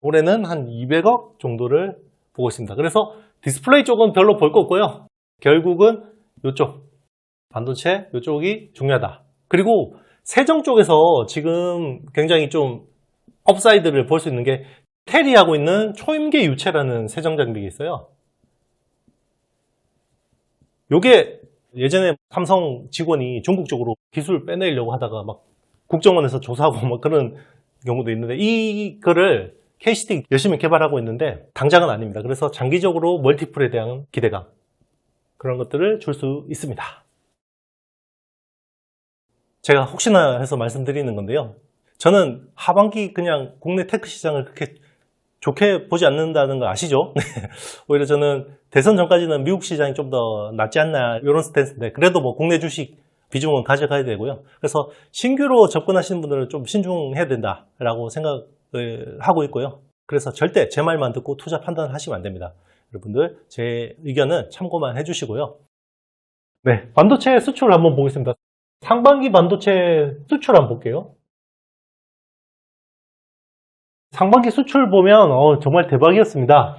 올해는 한 200억 정도를 보고 있습니다. 그래서 디스플레이 쪽은 별로 볼 거 없고요. 결국은 이쪽 반도체 이쪽이 중요하다. 그리고 세정 쪽에서 지금 굉장히 좀 업사이드를 볼 수 있는 게 텔이 하고 있는 초임계 유체라는 세정 장비가 있어요. 요게 예전에 삼성 직원이 중국 쪽으로 기술 빼내려고 하다가 막 국정원에서 조사하고 막 그런 경우도 있는데, 이거를 KC텍이 열심히 개발하고 있는데 당장은 아닙니다. 그래서 장기적으로 멀티플에 대한 기대감, 그런 것들을 줄 수 있습니다. 제가 혹시나 해서 말씀드리는 건데요, 저는 하반기 그냥 국내 테크 시장을 그렇게 좋게 보지 않는다는 거 아시죠? 오히려 저는 대선 전까지는 미국 시장이 좀 더 낫지 않나 이런 스탠스인데, 그래도 뭐 국내 주식 비중은 가져가야 되고요. 그래서 신규로 접근하시는 분들은 좀 신중해야 된다라고 생각을 하고 있고요. 그래서 절대 제 말만 듣고 투자 판단을 하시면 안 됩니다. 여러분들 제 의견은 참고만 해주시고요. 네, 반도체 수출 한번 보겠습니다. 상반기 반도체 수출 한번 볼게요. 상반기 수출 보면 정말 대박이었습니다.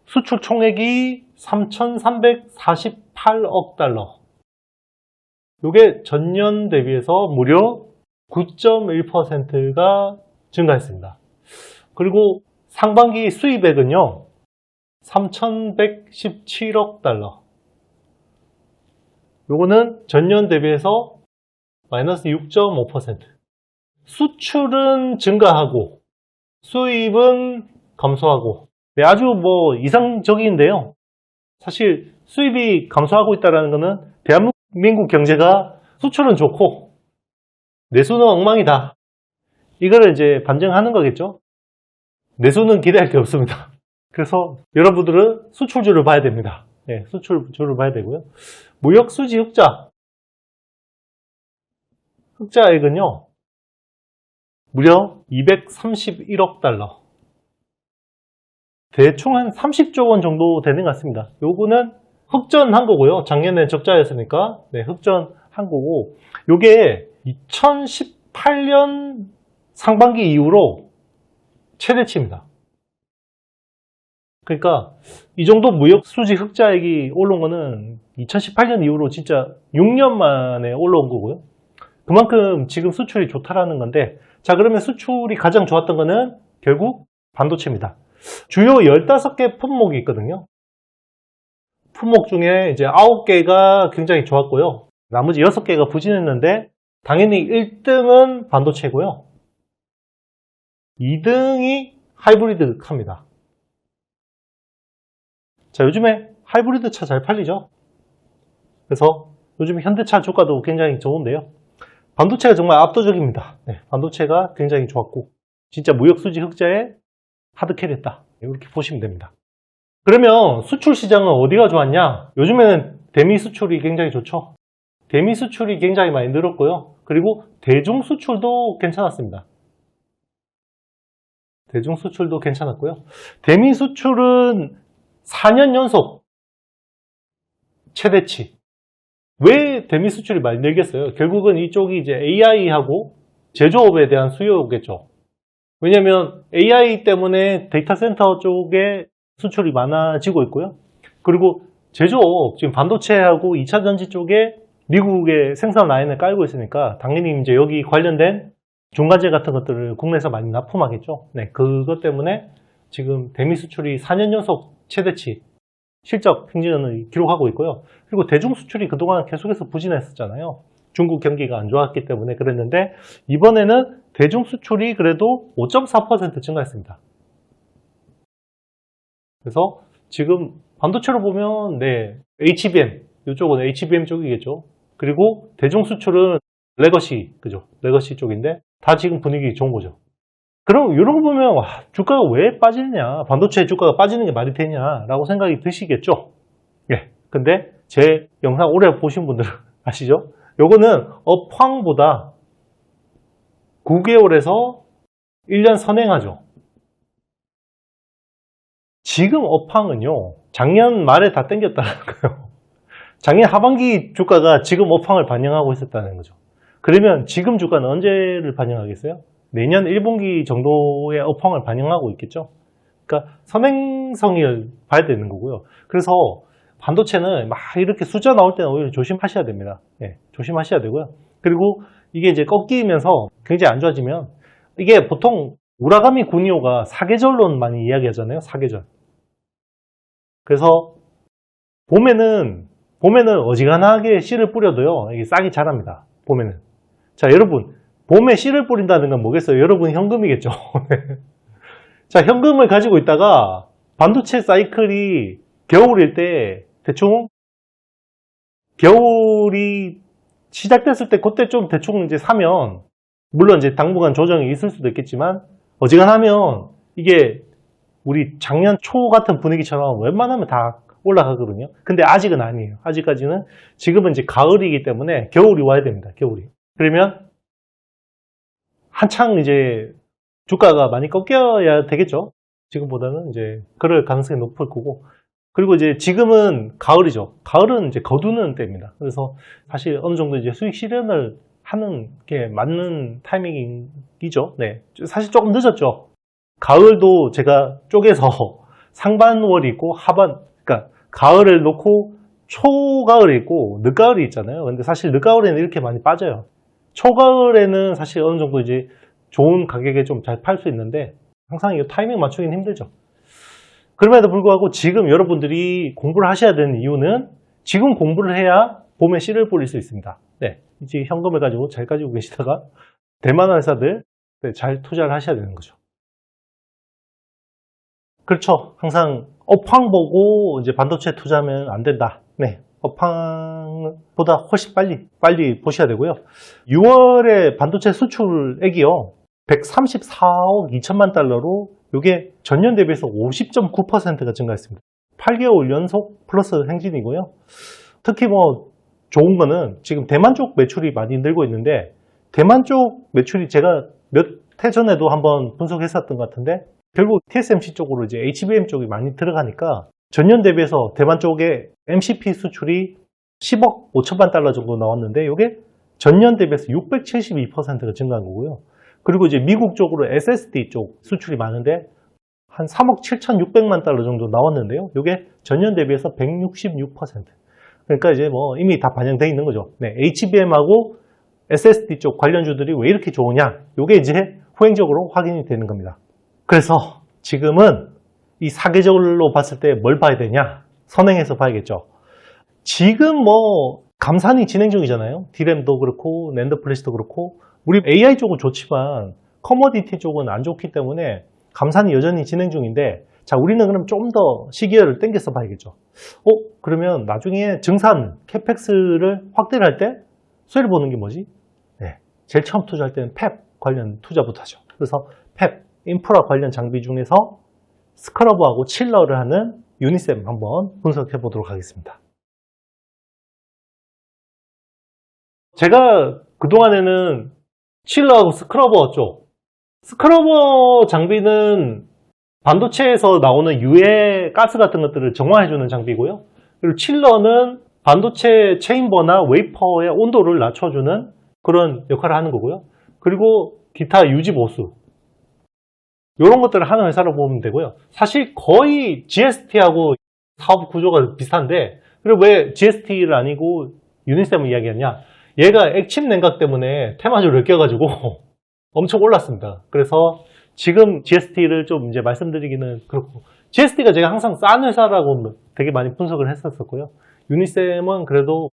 수출 총액이 3,348억 달러. 이게 전년 대비해서 무려 9.1%가 증가했습니다. 그리고 상반기 수입액은요, 3,117억 달러. 요거는 전년 대비해서 마이너스 6.5%. 수출은 증가하고 수입은 감소하고, 네, 아주 이상적인데요. 사실 수입이 감소하고 있다는 것은 대한민국 경제가 수출은 좋고 내수는 엉망이다, 이거를 이제 반증하는 거겠죠. 내수는 기대할 게 없습니다. 그래서 여러분들은 수출주를 봐야 됩니다. 네, 수출주를 봐야 되고요. 무역수지 흑자액은요, 무려 231억 달러. 대충 한 30조 원 정도 되는 것 같습니다. 요거는 흑전한 거고요. 작년에 적자였으니까, 네, 흑전한 거고, 요게 2018년 상반기 이후로 최대치입니다. 그러니까 이 정도 무역 수지 흑자액이 올라온 거는 2018년 이후로 진짜 6년 만에 올라온 거고요. 그만큼 지금 수출이 좋다라는 건데, 자, 그러면 수출이 가장 좋았던 거는 결국 반도체입니다. 주요 15개 품목이 있거든요. 품목 중에 이제 9개가 굉장히 좋았고요. 나머지 6개가 부진했는데, 당연히 1등은 반도체고요. 2등이 하이브리드 카입니다. 자, 요즘에 하이브리드 차 잘 팔리죠? 그래서 요즘 현대차 주가도 굉장히 좋은데요. 반도체가 정말 압도적입니다. 네, 반도체가 굉장히 좋았고, 진짜 무역수지 흑자에 하드캐리했다, 이렇게 보시면 됩니다. 그러면 수출 시장은 어디가 좋았냐? 요즘에는 대미 수출이 굉장히 좋죠. 대미 수출이 굉장히 많이 늘었고요. 그리고 대중 수출도 괜찮았습니다. 대중 수출도 괜찮았고요. 대미 수출은 4년 연속 최대치. 왜 대미 수출이 많이 늘겠어요? 결국은 이쪽이 이제 AI하고 제조업에 대한 수요겠죠. 왜냐면 AI 때문에 데이터 센터 쪽에 수출이 많아지고 있고요. 그리고 제조업, 지금 반도체하고 2차 전지 쪽에 미국의 생산 라인을 깔고 있으니까 당연히 이제 여기 관련된 중간재 같은 것들을 국내에서 많이 납품하겠죠. 네, 그것 때문에 지금 대미 수출이 4년 연속 최대치 실적 행진을 기록하고 있고요. 그리고 대중 수출이 그동안 계속해서 부진했었잖아요. 중국 경기가 안 좋았기 때문에 그랬는데, 이번에는 대중 수출이 그래도 5.4% 증가했습니다. 그래서 지금 반도체로 보면, 네, HBM, 이쪽은 HBM 쪽이겠죠. 그리고 대중 수출은 레거시, 그죠? 레거시 쪽인데 다 지금 분위기 좋은 거죠. 그럼 이런 거 보면, 와, 주가가 왜 빠지느냐, 반도체 주가가 빠지는 게 말이 되냐라고 생각이 드시겠죠. 예. 근데 제 영상 오래 보신 분들은 아시죠? 요거는 업황보다 9개월에서 1년 선행하죠. 지금 업황은요, 작년 말에 다 땡겼다는 거예요. 작년 하반기 주가가 지금 업황을 반영하고 있었다는 거죠. 그러면 지금 주가는 언제를 반영하겠어요? 내년 1분기 정도의 업황을 반영하고 있겠죠. 그러니까 선행성을 봐야 되는 거고요. 그래서 반도체는 막 이렇게 숫자 나올 때는 오히려 조심하셔야 됩니다. 네, 조심하셔야 되고요. 그리고 이게 이제 꺾이면서 굉장히 안 좋아지면, 이게 보통 우라가미 구니오가 사계절론 많이 이야기하잖아요. 사계절. 그래서 봄에는 어지간하게 씨를 뿌려도요, 이게 싹이 자랍니다. 봄에는. 자, 여러분, 봄에 씨를 뿌린다는 건 뭐겠어요? 여러분 현금이겠죠. 자, 현금을 가지고 있다가 반도체 사이클이 겨울일 때 대충 겨울이 시작됐을 때 그때 좀 대충 이제 사면, 물론 이제 당분간 조정이 있을 수도 있겠지만, 어지간하면 이게 우리 작년 초 같은 분위기처럼 웬만하면 다 올라가거든요. 근데 아직은 아니에요. 아직까지는, 지금은 이제 가을이기 때문에 겨울이 와야 됩니다. 겨울이. 그러면 한창 이제 주가가 많이 꺾여야 되겠죠. 지금보다는 이제 그럴 가능성이 높을 거고. 그리고 이제 지금은 가을이죠. 가을은 이제 거두는 때입니다. 그래서 사실 어느 정도 이제 수익 실현을 하는 게 맞는 타이밍이죠. 네. 사실 조금 늦었죠. 가을도 제가 쪼개서 상반월이 있고 그러니까 가을을 놓고 초가을이 있고 늦가을이 있잖아요. 근데 사실 늦가을에는 이렇게 많이 빠져요. 초가을에는 사실 어느 정도 이제 좋은 가격에 좀 잘 팔 수 있는데 항상 이 타이밍 맞추기는 힘들죠. 그럼에도 불구하고 지금 여러분들이 공부를 하셔야 되는 이유는 지금 공부를 해야 봄에 씨를 뿌릴 수 있습니다. 네, 이제 현금을 가지고 잘 가지고 계시다가 대만 회사들 잘 투자를 하셔야 되는 거죠. 그렇죠. 항상 업황 보고 이제 반도체 투자하면 안 된다. 네, 업황보다 훨씬 빨리 보셔야 되고요. 6월에 반도체 수출액이요. 134억 2천만 달러로 이게 전년 대비해서 50.9%가 증가했습니다. 8개월 연속 플러스 행진이고요. 특히 뭐 좋은 거는 지금 대만 쪽 매출이 많이 늘고 있는데 대만 쪽 매출이 제가 몇 해 전에도 한번 분석했었던 것 같은데 결국 TSMC 쪽으로 이제 HBM 쪽이 많이 들어가니까 전년 대비해서 대만 쪽에 MCP 수출이 10억 5천만 달러 정도 나왔는데 이게 전년 대비해서 672%가 증가한 거고요. 그리고 이제 미국 쪽으로 SSD 쪽 수출이 많은데 한 3억 7,600만 달러 정도 나왔는데요. 이게 전년 대비해서 166%. 그러니까 이제 뭐 이미 다 반영되어 있는 거죠. 네, HBM하고 SSD 쪽 관련주들이 왜 이렇게 좋으냐? 이게 이제 후행적으로 확인이 되는 겁니다. 그래서 지금은 이 사계절로 봤을 때 뭘 봐야 되냐? 선행해서 봐야겠죠. 지금 뭐 감산이 진행 중이잖아요. D램도 그렇고 낸드 플래시도 그렇고 우리 AI 쪽은 좋지만 커머디티 쪽은 안 좋기 때문에 감산이 여전히 진행 중인데 자 우리는 그럼 좀 더 시기를 당겨서 봐야겠죠. 그러면 나중에 증산 캐펙스를 확대를 할 때 수혜를 보는 게 뭐지? 네, 제일 처음 투자할 때는 팹 관련 투자부터 하죠. 그래서 팹 인프라 관련 장비 중에서 스크러버하고 칠러를 하는 유니셈 한번 분석해 보도록 하겠습니다. 제가 그동안에는 칠러하고 스크러버 쪽 스크러버 장비는 반도체에서 나오는 유해 가스 같은 것들을 정화해주는 장비고요. 그리고 칠러는 반도체 체인버나 웨이퍼의 온도를 낮춰주는 그런 역할을 하는 거고요. 그리고 기타 유지 보수 이런 것들을 하는 회사로 보면 되고요. 사실 거의 GST하고 사업 구조가 비슷한데 그리고 왜 GST를 아니고 유니셈을 이야기했냐? 얘가 액침 냉각 때문에 테마주를 껴가지고 엄청 올랐습니다. 그래서 지금 GST를 좀 이제 말씀드리기는 그렇고 GST가 제가 항상 싼 회사라고 되게 많이 분석을 했었고요. 유니셈은 그래도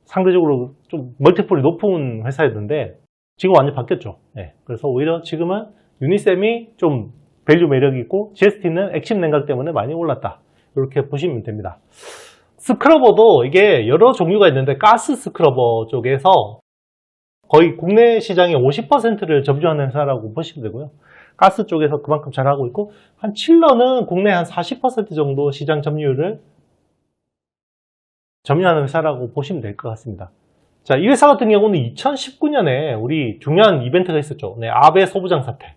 상대적으로 좀 멀티플이 높은 회사였는데 지금 완전히 바뀌었죠. 네. 그래서 오히려 지금은 유니셈이 좀 밸류 매력이 있고 GST는 액침 냉각 때문에 많이 올랐다. 이렇게 보시면 됩니다. 스크러버도 이게 여러 종류가 있는데 가스 스크러버 쪽에서 거의 국내 시장의 50%를 점유하는 회사라고 보시면 되고요. 가스 쪽에서 그만큼 잘하고 있고 한 칠러는 국내 한 40% 정도 시장 점유율을 점유하는 회사라고 보시면 될 것 같습니다. 자, 이 회사 같은 경우는 2019년에 우리 중요한 이벤트가 있었죠. 네, 아베 소부장 사태.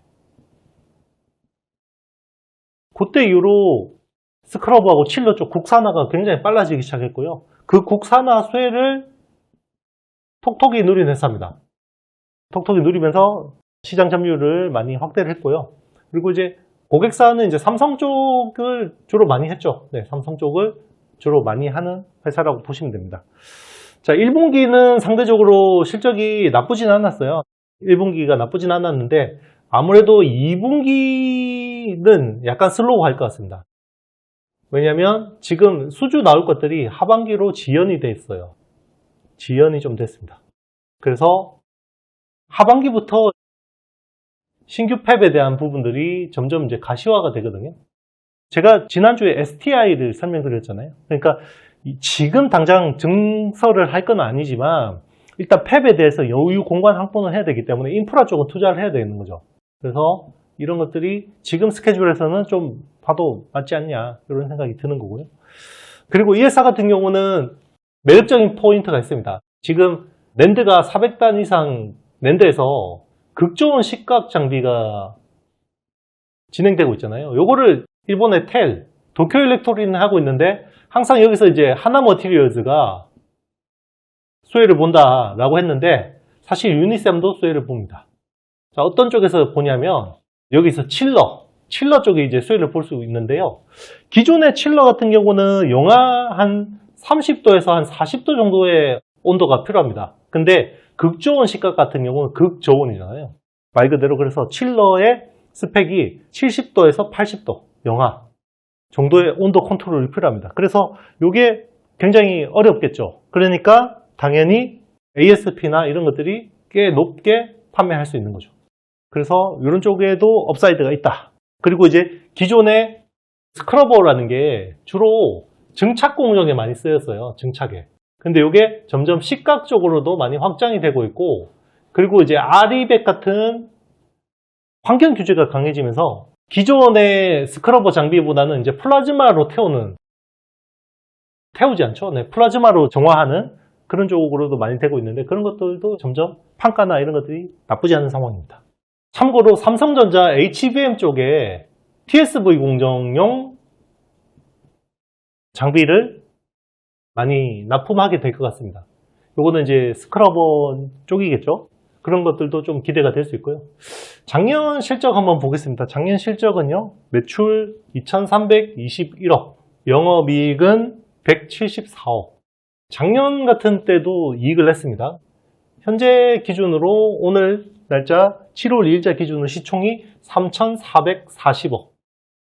그때 이후로 스크러버하고 칠러 쪽 국산화가 굉장히 빨라지기 시작했고요. 그 국산화 수혜를 톡톡이 누린 회사입니다. 톡톡이 누리면서 시장 점유율을 많이 확대를 했고요. 그리고 이제 고객사는 이제 삼성 쪽을 주로 많이 했죠. 네, 삼성 쪽을 주로 많이 하는 회사라고 보시면 됩니다. 자, 1분기는 상대적으로 실적이 나쁘진 않았어요. 1분기가 나쁘진 않았는데 아무래도 2분기는 약간 슬로우 할 것 같습니다. 왜냐하면 지금 수주 나올 것들이 하반기로 지연이 돼 있어요. 지연이 좀 됐습니다. 그래서 하반기부터 신규 팹에 대한 부분들이 점점 이제 가시화가 되거든요. 제가 지난주에 STI를 설명드렸잖아요. 그러니까 지금 당장 증설을 할 건 아니지만 일단 팹에 대해서 여유 공간 확보는 해야 되기 때문에 인프라 쪽은 투자를 해야 되는 거죠. 그래서 이런 것들이 지금 스케줄에서는 좀 봐도 맞지 않냐 이런 생각이 드는 거고요. 그리고 이 회사 같은 경우는 매력적인 포인트가 있습니다. 지금 낸드가 400단 이상 낸드에서 극저온 식각 장비가 진행되고 있잖아요. 요거를 일본의 텔, 도쿄 일렉트로닉은 하고 있는데 항상 여기서 이제 하나 머티리얼즈가 수혜를 본다라고 했는데 사실 유니셈도 수혜를 봅니다. 자, 어떤 쪽에서 보냐면 여기서 칠러 쪽에 이제 수혜를 볼 수 있는데요. 기존의 칠러 같은 경우는 영하 한 30도에서 한 40도 정도의 온도가 필요합니다. 근데 극저온 식각 같은 경우는 극저온이잖아요. 말 그대로 그래서 칠러의 스펙이 70도에서 80도 영하 정도의 온도 컨트롤이 필요합니다. 그래서 이게 굉장히 어렵겠죠. 그러니까 당연히 ASP나 이런 것들이 꽤 높게 판매할 수 있는 거죠. 그래서 이런 쪽에도 업사이드가 있다. 그리고 이제 기존의 스크러버라는 게 주로 증착 공정에 많이 쓰였어요. 증착에. 근데 이게 점점 식각 쪽으로도 많이 확장이 되고 있고, 그리고 이제 RE100 같은 환경 규제가 강해지면서 기존의 스크러버 장비보다는 이제 플라즈마로 태우지 않죠. 네, 플라즈마로 정화하는 그런 쪽으로도 많이 되고 있는데, 그런 것들도 점점 판가나 이런 것들이 나쁘지 않은 상황입니다. 참고로 삼성전자 HBM 쪽에 TSV 공정용 장비를 많이 납품하게 될 것 같습니다. 요거는 이제 스크러버 쪽이겠죠. 그런 것들도 좀 기대가 될 수 있고요. 작년 실적 한번 보겠습니다. 작년 실적은요, 매출 2321억, 영업이익은 174억. 작년 같은 때도 이익을 냈습니다. 현재 기준으로 오늘 날짜 7월 2일자 기준으로 시총이 3,440억.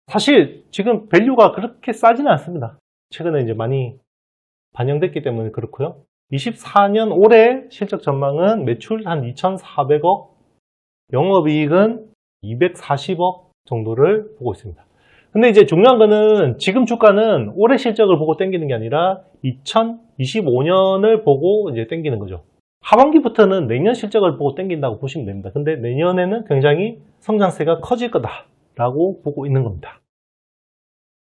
사실 지금 밸류가 그렇게 싸지는 않습니다. 최근에 이제 많이 반영됐기 때문에 그렇고요. 24년 올해 실적 전망은 매출 한 2,400억, 영업이익은 240억 정도를 보고 있습니다. 근데 이제 중요한 거는 지금 주가는 올해 실적을 보고 땡기는 게 아니라 2025년을 보고 이제 땡기는 거죠. 하반기부터는 내년 실적을 보고 땡긴다고 보시면 됩니다. 근데 내년에는 굉장히 성장세가 커질 거다라고 보고 있는 겁니다.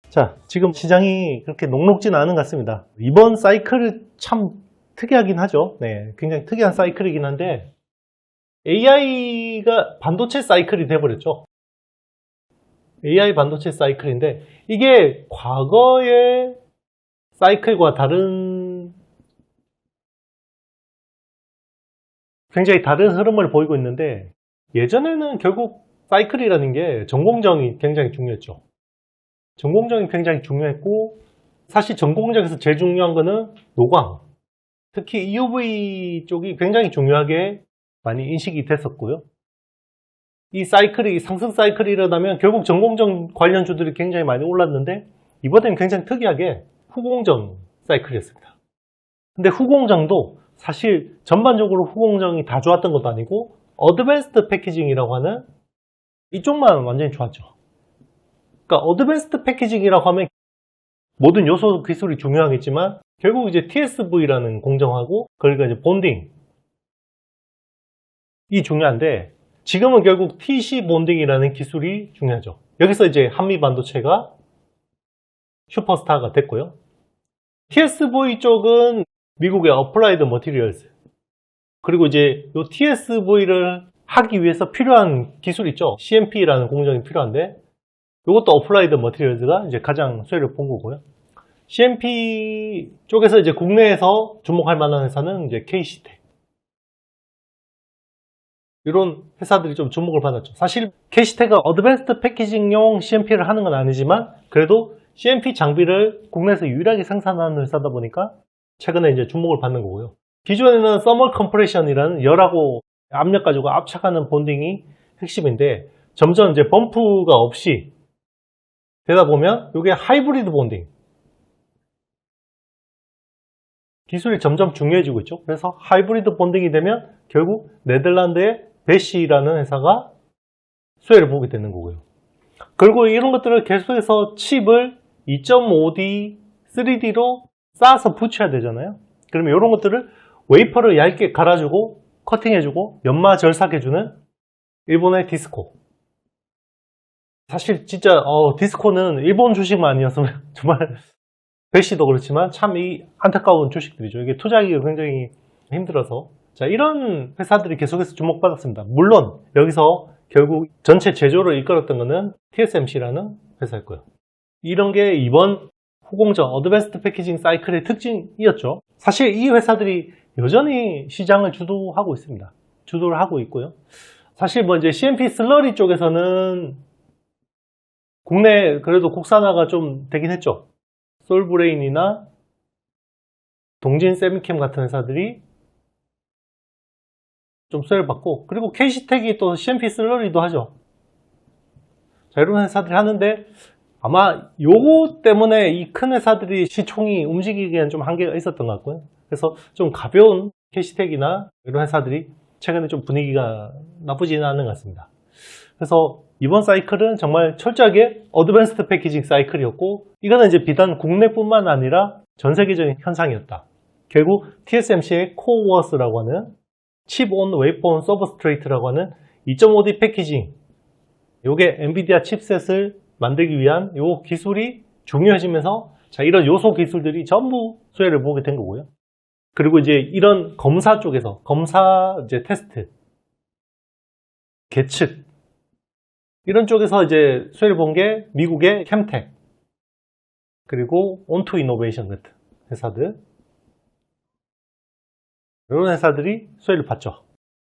자, 지금 시장이 그렇게 녹록지는 않은 것 같습니다. 이번 사이클이 참 특이하긴 하죠. 네, 굉장히 특이한 사이클이긴 한데 AI가 반도체 사이클이 돼버렸죠. AI 반도체 사이클인데 이게 과거의 사이클과 굉장히 다른 흐름을 보이고 있는데, 예전에는 결국 사이클이라는 게 전공정이 굉장히 중요했죠. 전공정이 굉장히 중요했고, 사실 전공정에서 제일 중요한 거는 노광, 특히 EUV 쪽이 굉장히 중요하게 많이 인식이 됐었고요. 이 사이클이 상승 사이클이 일어나면 결국 전공정 관련주들이 굉장히 많이 올랐는데, 이번에는 굉장히 특이하게 후공정 사이클이었습니다. 근데 후공정도 사실 전반적으로 후공정이 다 좋았던 것도 아니고 어드밴스드 패키징이라고 하는 이쪽만 완전히 좋았죠. 그러니까 어드밴스드 패키징이라고 하면 모든 요소 기술이 중요하겠지만 결국 이제 TSV라는 공정하고 그러니까 이제 본딩 이 중요한데, 지금은 결국 TC 본딩이라는 기술이 중요하죠. 여기서 이제 한미 반도체가 슈퍼스타가 됐고요. TSV 쪽은 미국의 어플라이드 머티리얼스, 그리고 이제 이 TSV를 하기 위해서 필요한 기술 있죠. CMP라는 공정이 필요한데 이것도 어플라이드 머티리얼스가 이제 가장 수혜를 본 거고요. CMP 쪽에서 이제 국내에서 주목할 만한 회사는 이제 KC텍, 이런 회사들이 좀 주목을 받았죠. 사실 KC텍은 어드밴스드 패키징용 CMP를 하는 건 아니지만 그래도 CMP 장비를 국내에서 유일하게 생산하는 회사다 보니까 최근에 이제 주목을 받는 거고요. 기존에는 서멀 컴프레션이라는 열하고 압력 가지고 압착하는 본딩이 핵심인데, 점점 이제 범프가 없이 되다 보면 이게 하이브리드 본딩 기술이 점점 중요해지고 있죠. 그래서 하이브리드 본딩이 되면 결국 네덜란드의 베시라는 회사가 수혜를 보게 되는 거고요. 그리고 이런 것들을 계속해서 칩을 2.5D, 3D로 쌓아서 붙여야 되잖아요. 그러면 이런 것들을 웨이퍼를 얇게 갈아주고 커팅해주고 연마 절삭해주는 일본의 디스코. 사실 진짜 디스코는 일본 주식만 아니었으면 정말 배시도 그렇지만 참 이 안타까운 주식들이죠. 이게 투자하기가 굉장히 힘들어서, 자, 이런 회사들이 계속해서 주목받았습니다. 물론 여기서 결국 전체 제조를 이끌었던 것은 TSMC라는 회사였고요. 이런 게 이번 후공정 어드밴스드 패키징 사이클의 특징이었죠. 사실 이 회사들이 여전히 시장을 주도하고 있습니다. 주도를 하고 있고요. 사실 뭐 이제 CMP 슬러리 쪽에서는 국내 그래도 국산화가 좀 되긴 했죠. 솔브레인이나 동진 세미캠 같은 회사들이 좀 수혜를 받고, 그리고 KC텍이 또 CMP 슬러리도 하죠. 자, 이런 회사들이 하는데 아마 요거 때문에 이 큰 회사들이 시총이 움직이기에는 좀 한계가 있었던 것 같고요. 그래서 좀 가벼운 KC텍이나 이런 회사들이 최근에 좀 분위기가 나쁘지는 않은 것 같습니다. 그래서 이번 사이클은 정말 철저하게 어드밴스드 패키징 사이클이었고, 이거는 이제 비단 국내뿐만 아니라 전 세계적인 현상이었다. 결국 TSMC의 코어워스라고 하는 칩 온 웨이퍼 온 서브스트레이트라고 하는 2.5D 패키징, 요게 엔비디아 칩셋을 만들기 위한 요 기술이 중요해지면서, 자, 이런 요소 기술들이 전부 수혜를 보게 된 거고요. 그리고 이제 이런 검사 쪽에서, 검사 이제 테스트, 계측, 이런 쪽에서 이제 수혜를 본 게 미국의 캠텍, 그리고 온투 이노베이션 같은 회사들, 이런 회사들이 수혜를 봤죠.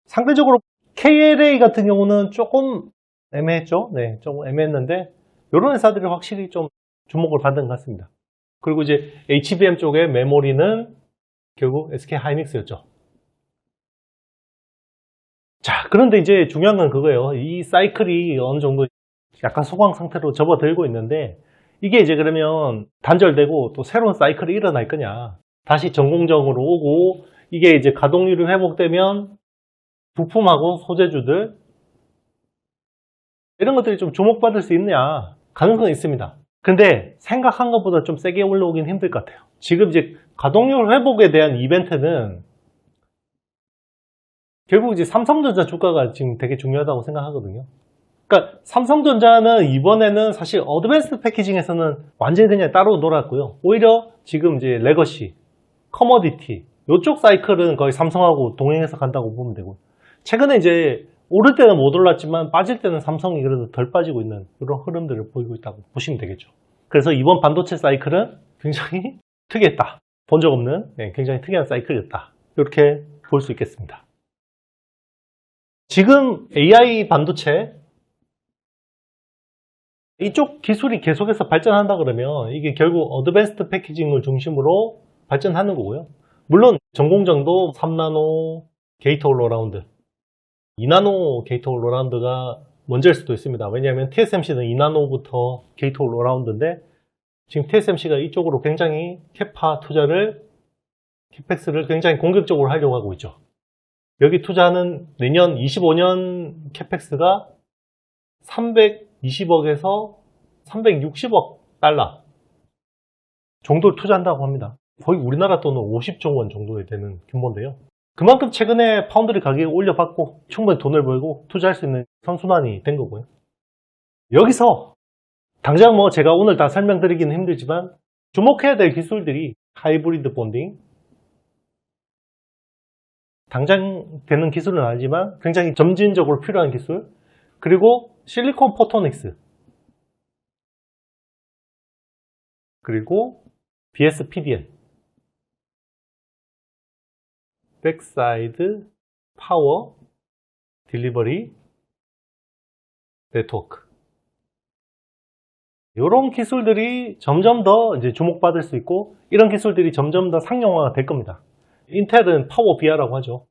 상대적으로 KLA 같은 경우는 조금 애매했죠. 네, 조금 애매했는데 이런 회사들이 확실히 좀 주목을 받은 것 같습니다. 그리고 이제 HBM 쪽의 메모리는 결국 SK 하이닉스였죠. 자, 그런데 이제 중요한 건 그거예요. 이 사이클이 어느 정도 약간 소강 상태로 접어들고 있는데, 이게 이제 그러면 단절되고 또 새로운 사이클이 일어날 거냐, 다시 전공정으로 오고 이게 이제 가동률이 회복되면 부품하고 소재주들 이런 것들이 좀 주목받을 수 있느냐, 가능성이 있습니다. 근데 생각한 것보다 좀 세게 올라오긴 힘들 것 같아요. 지금 이제 가동률 회복에 대한 이벤트는 결국 이제 삼성전자 주가가 지금 되게 중요하다고 생각하거든요. 그러니까 삼성전자는 이번에는 사실 어드밴스드 패키징에서는 완전히 그냥 따로 놀았고요. 오히려 지금 이제 레거시, 커머디티 이쪽 사이클은 거의 삼성하고 동행해서 간다고 보면 되고, 최근에 이제 오를 때는 못 올랐지만 빠질 때는 삼성이 그래도 덜 빠지고 있는 그런 흐름들을 보이고 있다고 보시면 되겠죠. 그래서 이번 반도체 사이클은 굉장히 특이했다. 본 적 없는 굉장히 특이한 사이클이었다. 이렇게 볼 수 있겠습니다. 지금 AI 반도체 이쪽 기술이 계속해서 발전한다 그러면 이게 결국 어드밴스드 패키징을 중심으로 발전하는 거고요. 물론 전공정도 3나노 게이트 올어라운드, 2나노 게이트 올어라운드가 먼저일 수도 있습니다. 왜냐하면 TSMC는 2나노부터 게이트 올어라운드인데, 지금 TSMC가 이쪽으로 굉장히 캐파 투자를, 캐펙스를 굉장히 공격적으로 하려고 하고 있죠. 여기 투자하는 내년 25년 캐펙스가 320억에서 360억 달러 정도를 투자한다고 합니다. 거의 우리나라 돈은 50조 원 정도 되는 규모인데요. 그만큼 최근에 파운드리 가격이 올려받고 충분히 돈을 벌고 투자할 수 있는 선순환이 된 거고요. 여기서 당장 뭐 제가 오늘 다 설명드리기는 힘들지만 주목해야 될 기술들이 하이브리드 본딩, 당장 되는 기술은 아니지만 굉장히 점진적으로 필요한 기술, 그리고 실리콘 포토닉스, 그리고 BSPDN, 백사이드 파워 딜리버리 네트워크, 이런 기술들이 점점 더 이제 주목받을 수 있고, 이런 기술들이 점점 더 상용화가 될 겁니다. 인텔은 파워 비아라고 하죠.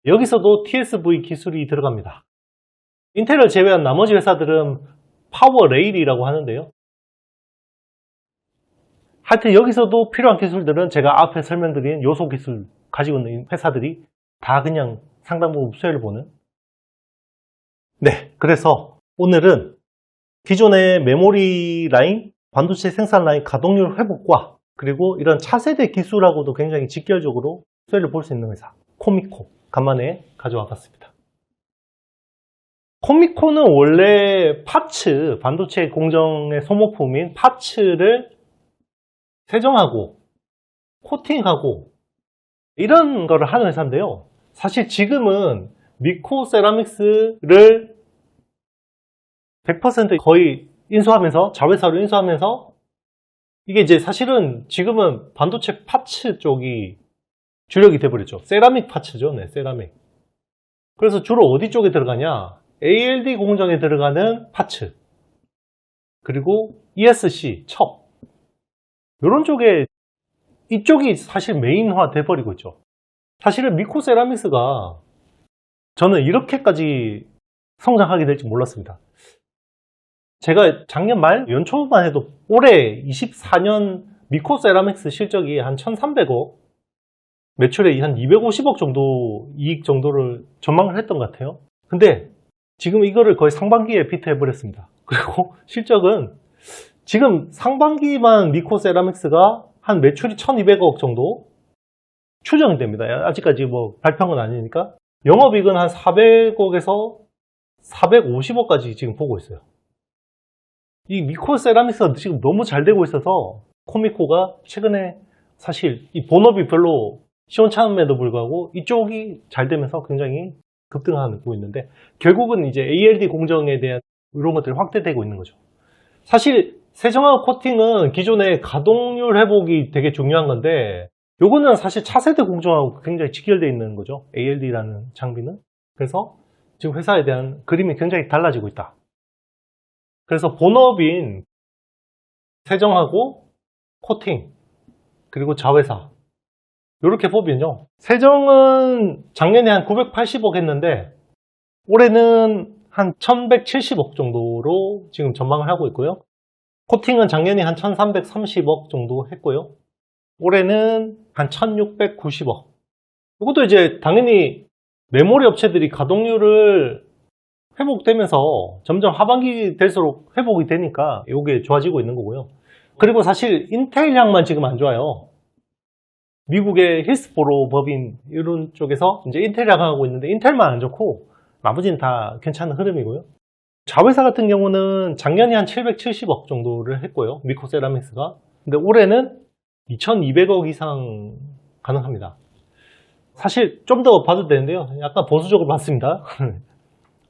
여기서도 TSV 기술이 들어갑니다. 인텔을 제외한 나머지 회사들은 파워 레일이라고 하는데요. 하여튼 여기서도 필요한 기술들은 제가 앞에 설명드린 요소 기술 가지고 있는 회사들이 다 그냥 상당 부분 수혜를 보는. 네, 그래서 오늘은 기존의 메모리 라인, 반도체 생산 라인 가동률 회복과, 그리고 이런 차세대 기술하고도 굉장히 직결적으로 수혜를 볼 수 있는 회사 코미코 간만에 가져와 봤습니다. 코미코는 원래 파츠, 반도체 공정의 소모품인 파츠를 세정하고 코팅하고 이런 거를 하는 회사인데요. 사실 지금은 미코 세라믹스를 100% 거의 인수하면서, 자회사로 인수하면서 이게 이제 사실은 지금은 반도체 파츠 쪽이 주력이 돼버렸죠. 세라믹 파츠죠. 네, 세라믹. 그래서 주로 어디 쪽에 들어가냐? ALD 공정에 들어가는 파츠. 그리고 ESC, 첩. 이런 쪽에, 이쪽이 사실 메인화 돼버리고 있죠. 사실은 미코 세라믹스가 저는 이렇게까지 성장하게 될지 몰랐습니다. 제가 작년 말 연초만 해도 올해 24년 미코 세라믹스 실적이 한 1,300억, 매출에 한 250억 정도 이익 정도를 전망을 했던 것 같아요. 근데 지금 이거를 거의 상반기에 비트해버렸습니다. 그리고 실적은 지금 상반기만 미코 세라믹스가 한 매출이 1,200억 정도 추정이 됩니다. 아직까지 뭐 발표한 건 아니니까. 영업이익은 한 400억에서 450억까지 지금 보고 있어요. 이 미코 세라믹스가 지금 너무 잘 되고 있어서 코미코가 최근에 사실 이 본업이 별로 시원찮음에도 불구하고 이쪽이 잘 되면서 굉장히 급등하고 있는데, 결국은 이제 ALD 공정에 대한 이런 것들이 확대되고 있는 거죠. 사실 세정하고 코팅은 기존의 가동률 회복이 되게 중요한 건데, 요거는 사실 차세대 공정하고 굉장히 직결되어 있는 거죠. ALD라는 장비는. 그래서 지금 회사에 대한 그림이 굉장히 달라지고 있다. 그래서 본업인 세정하고 코팅, 그리고 자회사, 이렇게 보면요, 세정은 작년에 한 980억 했는데 올해는 한 1170억 정도로 지금 전망을 하고 있고요. 코팅은 작년에 한 1330억 정도 했고요. 올해는 한 1690억. 이것도 이제 당연히 메모리 업체들이 가동률을 회복되면서 점점 하반기 될수록 회복이 되니까 이게 좋아지고 있는 거고요. 그리고 사실 인텔 향만 지금 안 좋아요. 미국의 힐스보로 법인 이런 쪽에서 이제 인텔 향하고 있는데 인텔만 안 좋고 나머지는 다 괜찮은 흐름이고요. 자회사 같은 경우는 작년에 한 770억 정도를 했고요. 미코 세라믹스가. 근데 올해는 2200억 이상 가능합니다. 사실 좀 더 봐도 되는데요. 약간 보수적으로 봤습니다.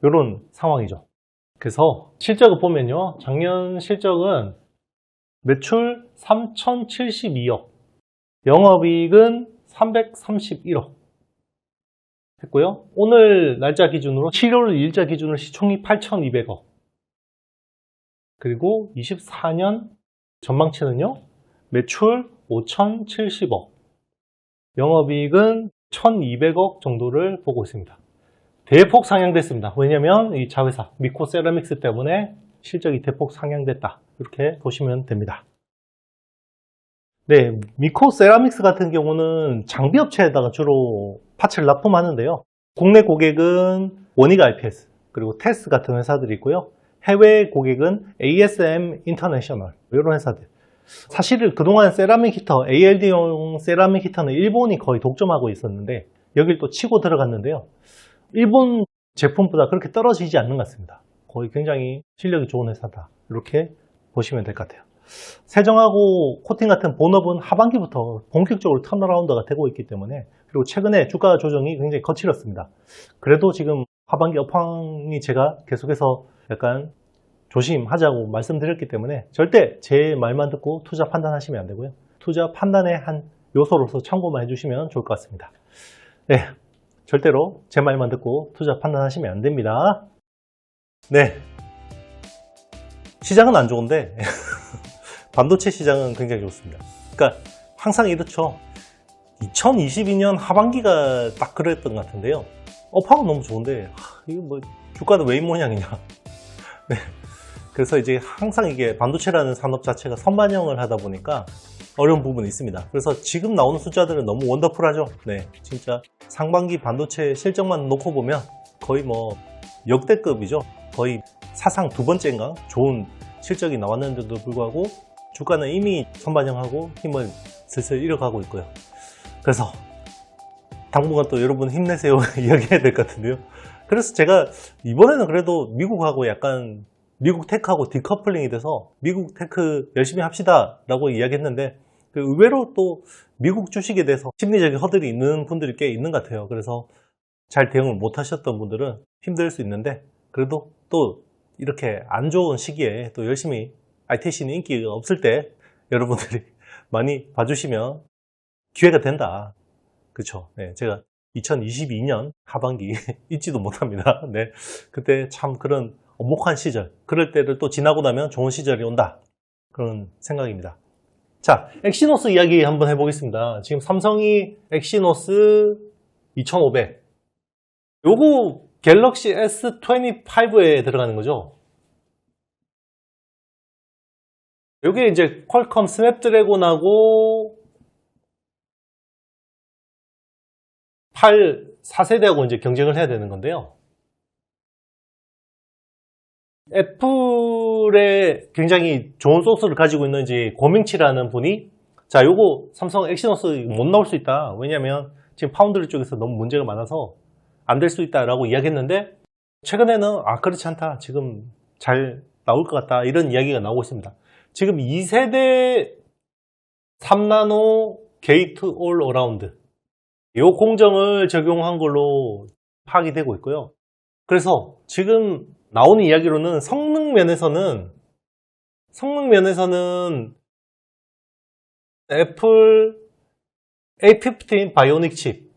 이런 상황이죠. 그래서 실적을 보면요, 작년 실적은 매출 3072억, 영업이익은 331억 했고요. 오늘 날짜 기준으로 7월 1일자 기준으로 시총이 8200억. 그리고 24년 전망치는요, 매출 5070억, 영업이익은 1200억 정도를 보고 있습니다. 대폭 상향됐습니다. 왜냐면 이 자회사 미코 세라믹스 때문에 실적이 대폭 상향됐다, 이렇게 보시면 됩니다. 네, 미코 세라믹스 같은 경우는 장비 업체에다가 주로 파츠를 납품하는데요. 국내 고객은 원익 RPS, 그리고 테스 같은 회사들이 있고요. 해외 고객은 ASM 인터내셔널, 이런 회사들. 사실은 그동안 세라믹 히터, ALD용 세라믹 히터는 일본이 거의 독점하고 있었는데 여길 또 치고 들어갔는데요. 일본 제품보다 그렇게 떨어지지 않는 것 같습니다. 거의 굉장히 실력이 좋은 회사다, 이렇게 보시면 될 것 같아요. 세정하고 코팅 같은 본업은 하반기부터 본격적으로 턴어라운드가 되고 있기 때문에, 그리고 최근에 주가 조정이 굉장히 거칠었습니다. 그래도 지금 하반기 업황이 제가 계속해서 약간 조심하자고 말씀드렸기 때문에 절대 제 말만 듣고 투자 판단하시면 안 되고요. 투자 판단의 한 요소로서 참고만 해주시면 좋을 것 같습니다. 네, 절대로 제 말만 듣고 투자 판단하시면 안 됩니다. 네, 시장은 안 좋은데 반도체 시장은 굉장히 좋습니다. 그러니까 항상 이렇죠. 2022년 하반기가 딱 그랬던 것 같은데요. 업황은 너무 좋은데 이거 뭐 주가는 왜 이 모양이냐. 네. 그래서 이제 항상 이게 반도체라는 산업 자체가 선반영을 하다 보니까 어려운 부분이 있습니다. 그래서 지금 나오는 숫자들은 너무 원더풀하죠. 네, 진짜 상반기 반도체 실적만 놓고 보면 거의 뭐 역대급이죠. 거의 사상 두 번째인가 좋은 실적이 나왔는데도 불구하고 주가는 이미 선반영하고 힘을 슬슬 잃어가고 있고요. 그래서 당분간 또 여러분 힘내세요 이야기해야 될 것 같은데요. 그래서 제가 이번에는 그래도 미국하고 약간 미국 테크하고 디커플링이 돼서 미국 테크 열심히 합시다 라고 이야기했는데, 의외로 또 미국 주식에 대해서 심리적인 허들이 있는 분들이 꽤 있는 것 같아요. 그래서 잘 대응을 못 하셨던 분들은 힘들 수 있는데, 그래도 또 이렇게 안 좋은 시기에 또 열심히 ITC는 인기가 없을 때 여러분들이 많이 봐주시면 기회가 된다. 그쵸? 네, 제가 2022년 하반기 잊지도 못합니다. 네, 그때 참 그런 엄혹한 시절, 그럴 때를 또 지나고 나면 좋은 시절이 온다. 그런 생각입니다. 자, 엑시노스 이야기 한번 해보겠습니다. 지금 삼성이 엑시노스 2500. 요거 갤럭시 S25에 들어가는 거죠. 요게 이제 퀄컴 스냅드래곤하고 4세대하고 이제 경쟁을 해야 되는 건데요. 애플에 굉장히 좋은 소스를 가지고 있는 이제 고명치라는 분이 자, 요거 삼성 엑시노스 못 나올 수 있다. 왜냐면 지금 파운드리 쪽에서 너무 문제가 많아서 안 될 수 있다라고 이야기했는데 최근에는 그렇지 않다. 지금 잘 나올 것 같다. 이런 이야기가 나오고 있습니다. 지금 2세대 3나노 게이트 올 어라운드 요 공정을 적용한 걸로 파악이 되고 있고요. 그래서 지금 나오는 이야기로는 성능 면에서는 애플 A15 바이오닉 칩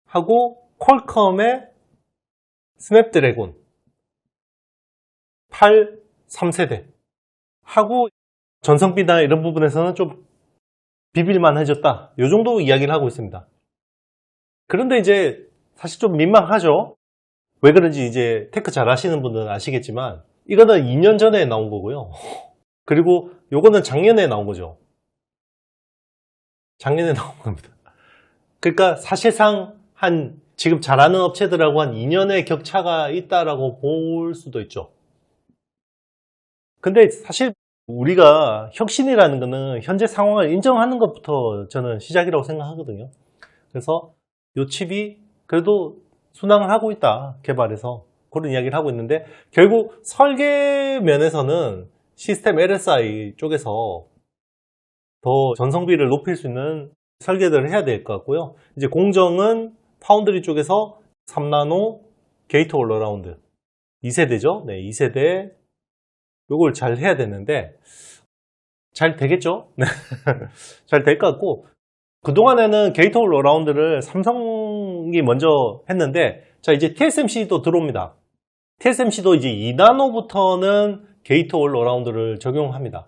하고 퀄컴의 스냅드래곤 3세대 하고 전성비나 이런 부분에서는 좀 비빌만 해졌다. 요 정도 이야기를 하고 있습니다. 그런데 이제 사실 좀 민망하죠. 왜 그런지 이제 테크 잘 아시는 분들은 아시겠지만 이거는 2년 전에 나온 거고요. 그리고 요거는 작년에 나온 거죠. 작년에 나온 겁니다. 그러니까 사실상 지금 잘하는 업체들하고 한 2년의 격차가 있다라고 볼 수도 있죠. 근데 사실 우리가 혁신이라는 거는 현재 상황을 인정하는 것부터 저는 시작이라고 생각하거든요. 그래서 이 칩이 그래도 순항을 하고 있다. 개발해서 그런 이야기를 하고 있는데 결국 설계 면에서는 시스템 LSI 쪽에서 더 전성비를 높일 수 있는 설계들을 해야 될 것 같고요. 이제 공정은 파운드리 쪽에서 3나노 게이트 올 어라운드 2세대죠. 네, 2세대 요걸 잘 해야 되는데 잘 되겠죠? 네. 잘 될 것 같고 그동안에는 게이트 올 어라운드를 삼성이 먼저 했는데 자 이제 TSMC도 들어옵니다. TSMC도 이제 2나노부터는 게이트 올 어라운드를 적용합니다.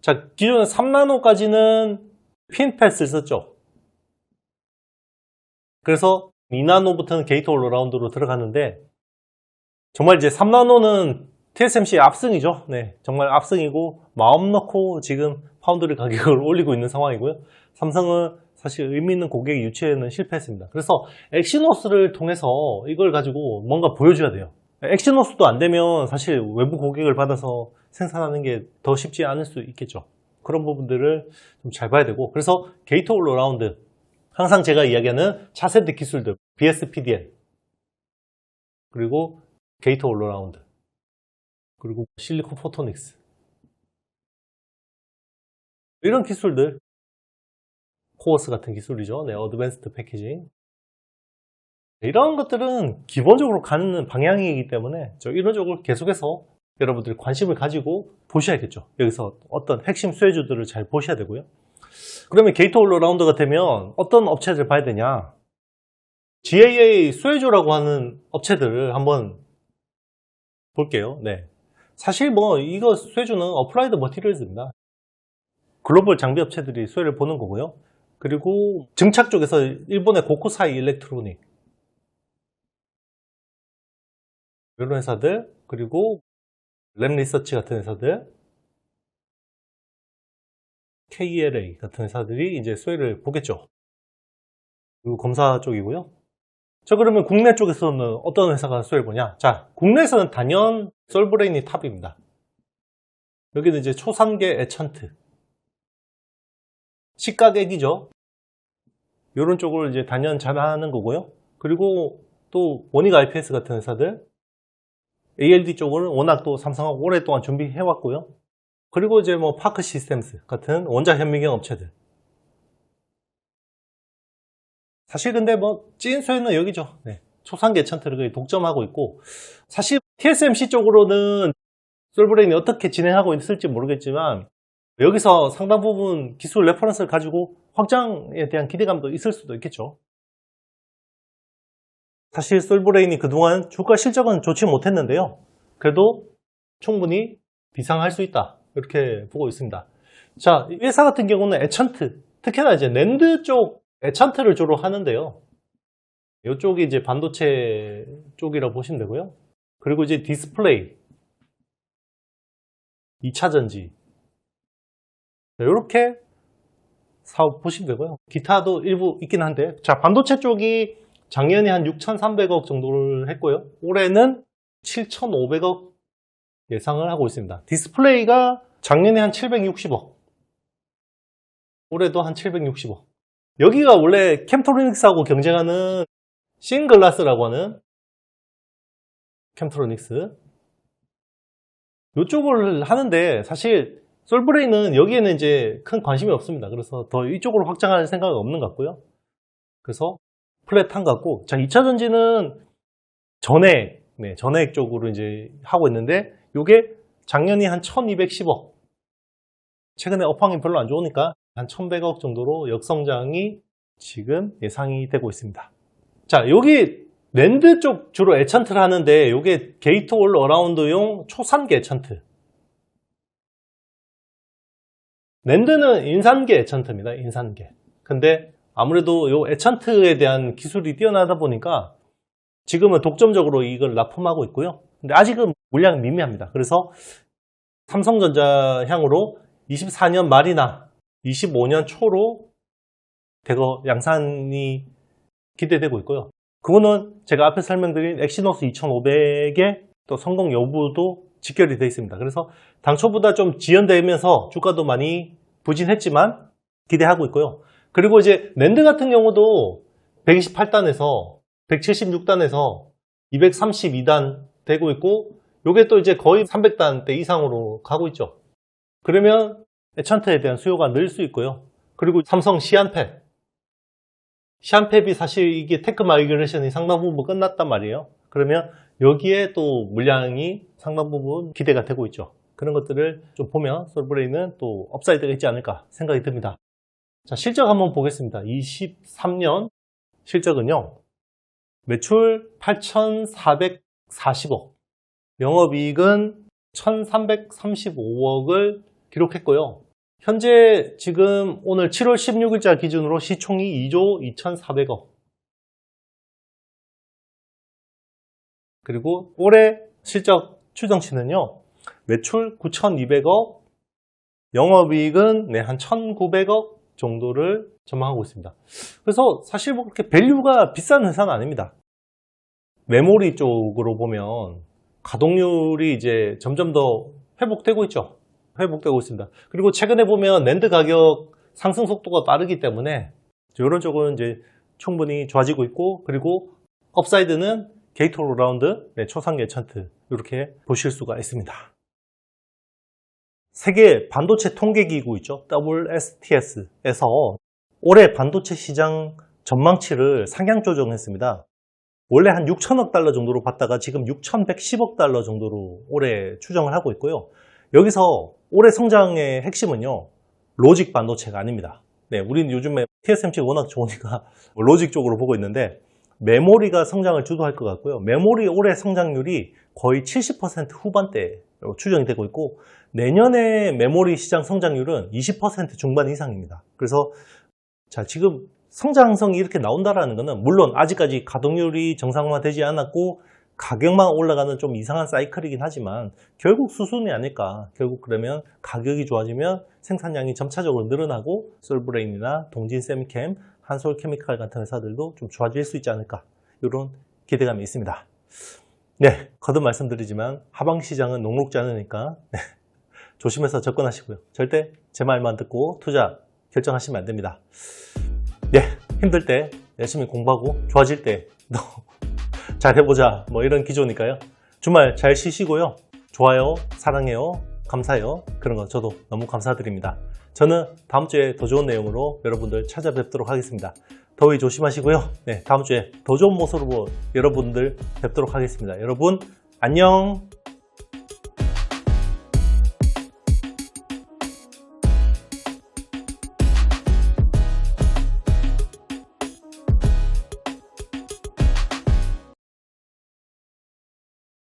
자 기존에 3나노까지는 핀패스를 썼죠. 그래서 2나노부터는 게이트 올 어라운드로 들어갔는데 정말 이제 3나노는 TSMC의 압승이죠. 네, 정말 압승이고 마음 놓고 지금 파운드리 가격을 올리고 있는 상황이고요. 삼성은 사실 의미 있는 고객 유치에는 실패했습니다. 그래서 엑시노스를 통해서 이걸 가지고 뭔가 보여줘야 돼요. 엑시노스도 안 되면 사실 외부 고객을 받아서 생산하는 게 더 쉽지 않을 수 있겠죠. 그런 부분들을 좀 잘 봐야 되고 그래서 게이트 올 어라운드 항상 제가 이야기하는 차세대 기술들 BSPDN 그리고 게이트 올 어라운드 그리고 실리콘 포토닉스 이런 기술들 코어스 같은 기술이죠. 네, 어드밴스드 패키징 이런 것들은 기본적으로 가는 방향이기 때문에 이런 쪽을 계속해서 여러분들이 관심을 가지고 보셔야겠죠. 여기서 어떤 핵심 수혜주들을 잘 보셔야 되고요. 그러면 게이트 올 어라운드가 되면 어떤 업체들 봐야 되냐 GAA 수혜주라고 하는 업체들을 한번 볼게요. 네. 사실 이거 수혜주는 어플라이드 머티리얼즈입니다. 글로벌 장비 업체들이 수혜를 보는 거고요. 그리고 증착 쪽에서 일본의 고쿠사이 일렉트로닉 이런 회사들 그리고 램 리서치 같은 회사들 KLA 같은 회사들이 이제 수혜를 보겠죠. 그리고 검사 쪽이고요. 자 그러면 국내 쪽에서는 어떤 회사가 수혜를 보냐 자 국내에서는 단연 솔브레인이 탑입니다. 여기는 이제 초산계 에찬트 시가객이죠. 이런 쪽을 이제 단연 잘하는 거고요. 그리고 또 원익 IPS 같은 회사들 ALD 쪽을 워낙 또 삼성하고 오랫동안 준비해 왔고요. 그리고 이제 파크 시스템스 같은 원자 현미경 업체들 사실 근데 찐 수혜는 여기죠. 네. 초산계 에찬트를 거의 독점하고 있고 사실 TSMC 쪽으로는 솔브레인이 어떻게 진행하고 있을지 모르겠지만 여기서 상당 부분 기술 레퍼런스를 가지고 확장에 대한 기대감도 있을 수도 있겠죠. 사실 솔브레인이 그동안 주가 실적은 좋지 못했는데요. 그래도 충분히 비상할 수 있다. 이렇게 보고 있습니다. 자, 이 회사 같은 경우는 에찬트, 특히나 이제 낸드 쪽 에찬트를 주로 하는데요. 이쪽이 이제 반도체 쪽이라고 보시면 되고요. 그리고 이제 디스플레이, 2차 전지. 이렇게 사업 보시면 되고요. 기타도 일부 있긴 한데, 자, 반도체 쪽이 작년에 한 6,300억 정도를 했고요. 올해는 7,500억 예상을 하고 있습니다. 디스플레이가 작년에 한 760억. 올해도 한 760억. 여기가 원래 캠트로닉스하고 경쟁하는 싱글라스라고 하는 캠트로닉스. 이쪽을 하는데 사실 솔브레인은 여기에는 이제 큰 관심이 없습니다. 그래서 더 이쪽으로 확장할 생각은 없는 것 같고요. 그래서 플랫한 것 같고, 자, 2차 전지는 전액, 전액 쪽으로 이제 하고 있는데, 요게 작년이 한 1210억. 최근에 업황이 별로 안 좋으니까 한 1100억 정도로 역성장이 지금 예상이 되고 있습니다. 자, 여기 낸드 쪽 주로 에찬트를 하는데, 요게 게이트 올 어라운드용 초산계 에찬트. 낸드는 인산계 에찬트입니다. 인산계. 근데 아무래도 요 에찬트에 대한 기술이 뛰어나다 보니까 지금은 독점적으로 이걸 납품하고 있고요. 근데 아직은 물량이 미미합니다. 그래서 삼성전자 향으로 24년 말이나 25년 초로 대거 양산이 기대되고 있고요. 그거는 제가 앞에 설명드린 엑시노스 2500의 또 성공 여부도 직결이 되어 있습니다. 그래서 당초보다 좀 지연되면서 주가도 많이 부진했지만 기대하고 있고요. 그리고 이제 낸드 같은 경우도 128단에서 176단에서 232단 되고 있고, 요게 또 이제 거의 300단대 이상으로 가고 있죠. 그러면 에찬트에 대한 수요가 늘 수 있고요. 그리고 삼성 시안팹이 사실 이게 테크 마이그레이션이 상당 부분 끝났단 말이에요. 그러면 여기에 또 물량이 상당 부분 기대가 되고 있죠. 그런 것들을 좀 보면 솔브레인은 또 업사이드가 있지 않을까 생각이 듭니다. 자, 실적 한번 보겠습니다. 23년 실적은요, 매출 8,440억, 영업이익은 1,335억을 기록했고요. 현재 지금 오늘 7월 16일자 기준으로 시총이 2조 2,400억. 그리고 올해 실적 추정치는요, 매출 9,200억, 영업이익은 한 1,900억 정도를 전망하고 있습니다. 그래서 사실 뭐 그렇게 밸류가 비싼 회사는 아닙니다. 메모리 쪽으로 보면 가동률이 이제 점점 더 회복되고 있죠. 회복되고 있습니다. 그리고 최근에 보면 낸드 가격 상승 속도가 빠르기 때문에 이런 쪽은 이제 충분히 좋아지고 있고, 그리고 업사이드는 게이트 올 어라운드, 초상계 에찬트 이렇게 보실 수가 있습니다. 세계 반도체 통계기구 있죠. WSTS에서 올해 반도체 시장 전망치를 상향 조정했습니다. 원래 한 6천억 달러 정도로 봤다가 지금 6,110억 달러 정도로 올해 추정을 하고 있고요. 여기서 올해 성장의 핵심은요, 로직 반도체가 아닙니다. 우리는 요즘에 TSMC가 워낙 좋으니까 로직 쪽으로 보고 있는데, 메모리가 성장을 주도할 것 같고요. 메모리 올해 성장률이 거의 70% 후반대로 추정이 되고 있고, 내년에 메모리 시장 성장률은 20% 중반 이상입니다. 그래서 자, 지금 성장성이 이렇게 나온다라는 것은 물론 아직까지 가동률이 정상화되지 않았고 가격만 올라가는 좀 이상한 사이클이긴 하지만 결국 수순이 아닐까. 결국 그러면 가격이 좋아지면 생산량이 점차적으로 늘어나고 솔브레인이나 동진세미캠, 한솔케미칼 같은 회사들도 좀 좋아질 수 있지 않을까. 이런 기대감이 있습니다. 네, 거듭 말씀드리지만 하방시장은 녹록지 않으니까 조심해서 접근하시고요. 절대 제 말만 듣고 투자 결정하시면 안 됩니다. 네, 힘들 때 열심히 공부하고 좋아질 때 너 잘해보자, 뭐 이런 기조니까요. 주말 잘 쉬시고요. 좋아요, 사랑해요, 감사해요. 그런 거 저도 너무 감사드립니다. 저는 다음 주에 더 좋은 내용으로 여러분들 찾아뵙도록 하겠습니다. 더위 조심하시고요. 네, 다음 주에 더 좋은 모습으로 여러분들 뵙도록 하겠습니다. 여러분 안녕.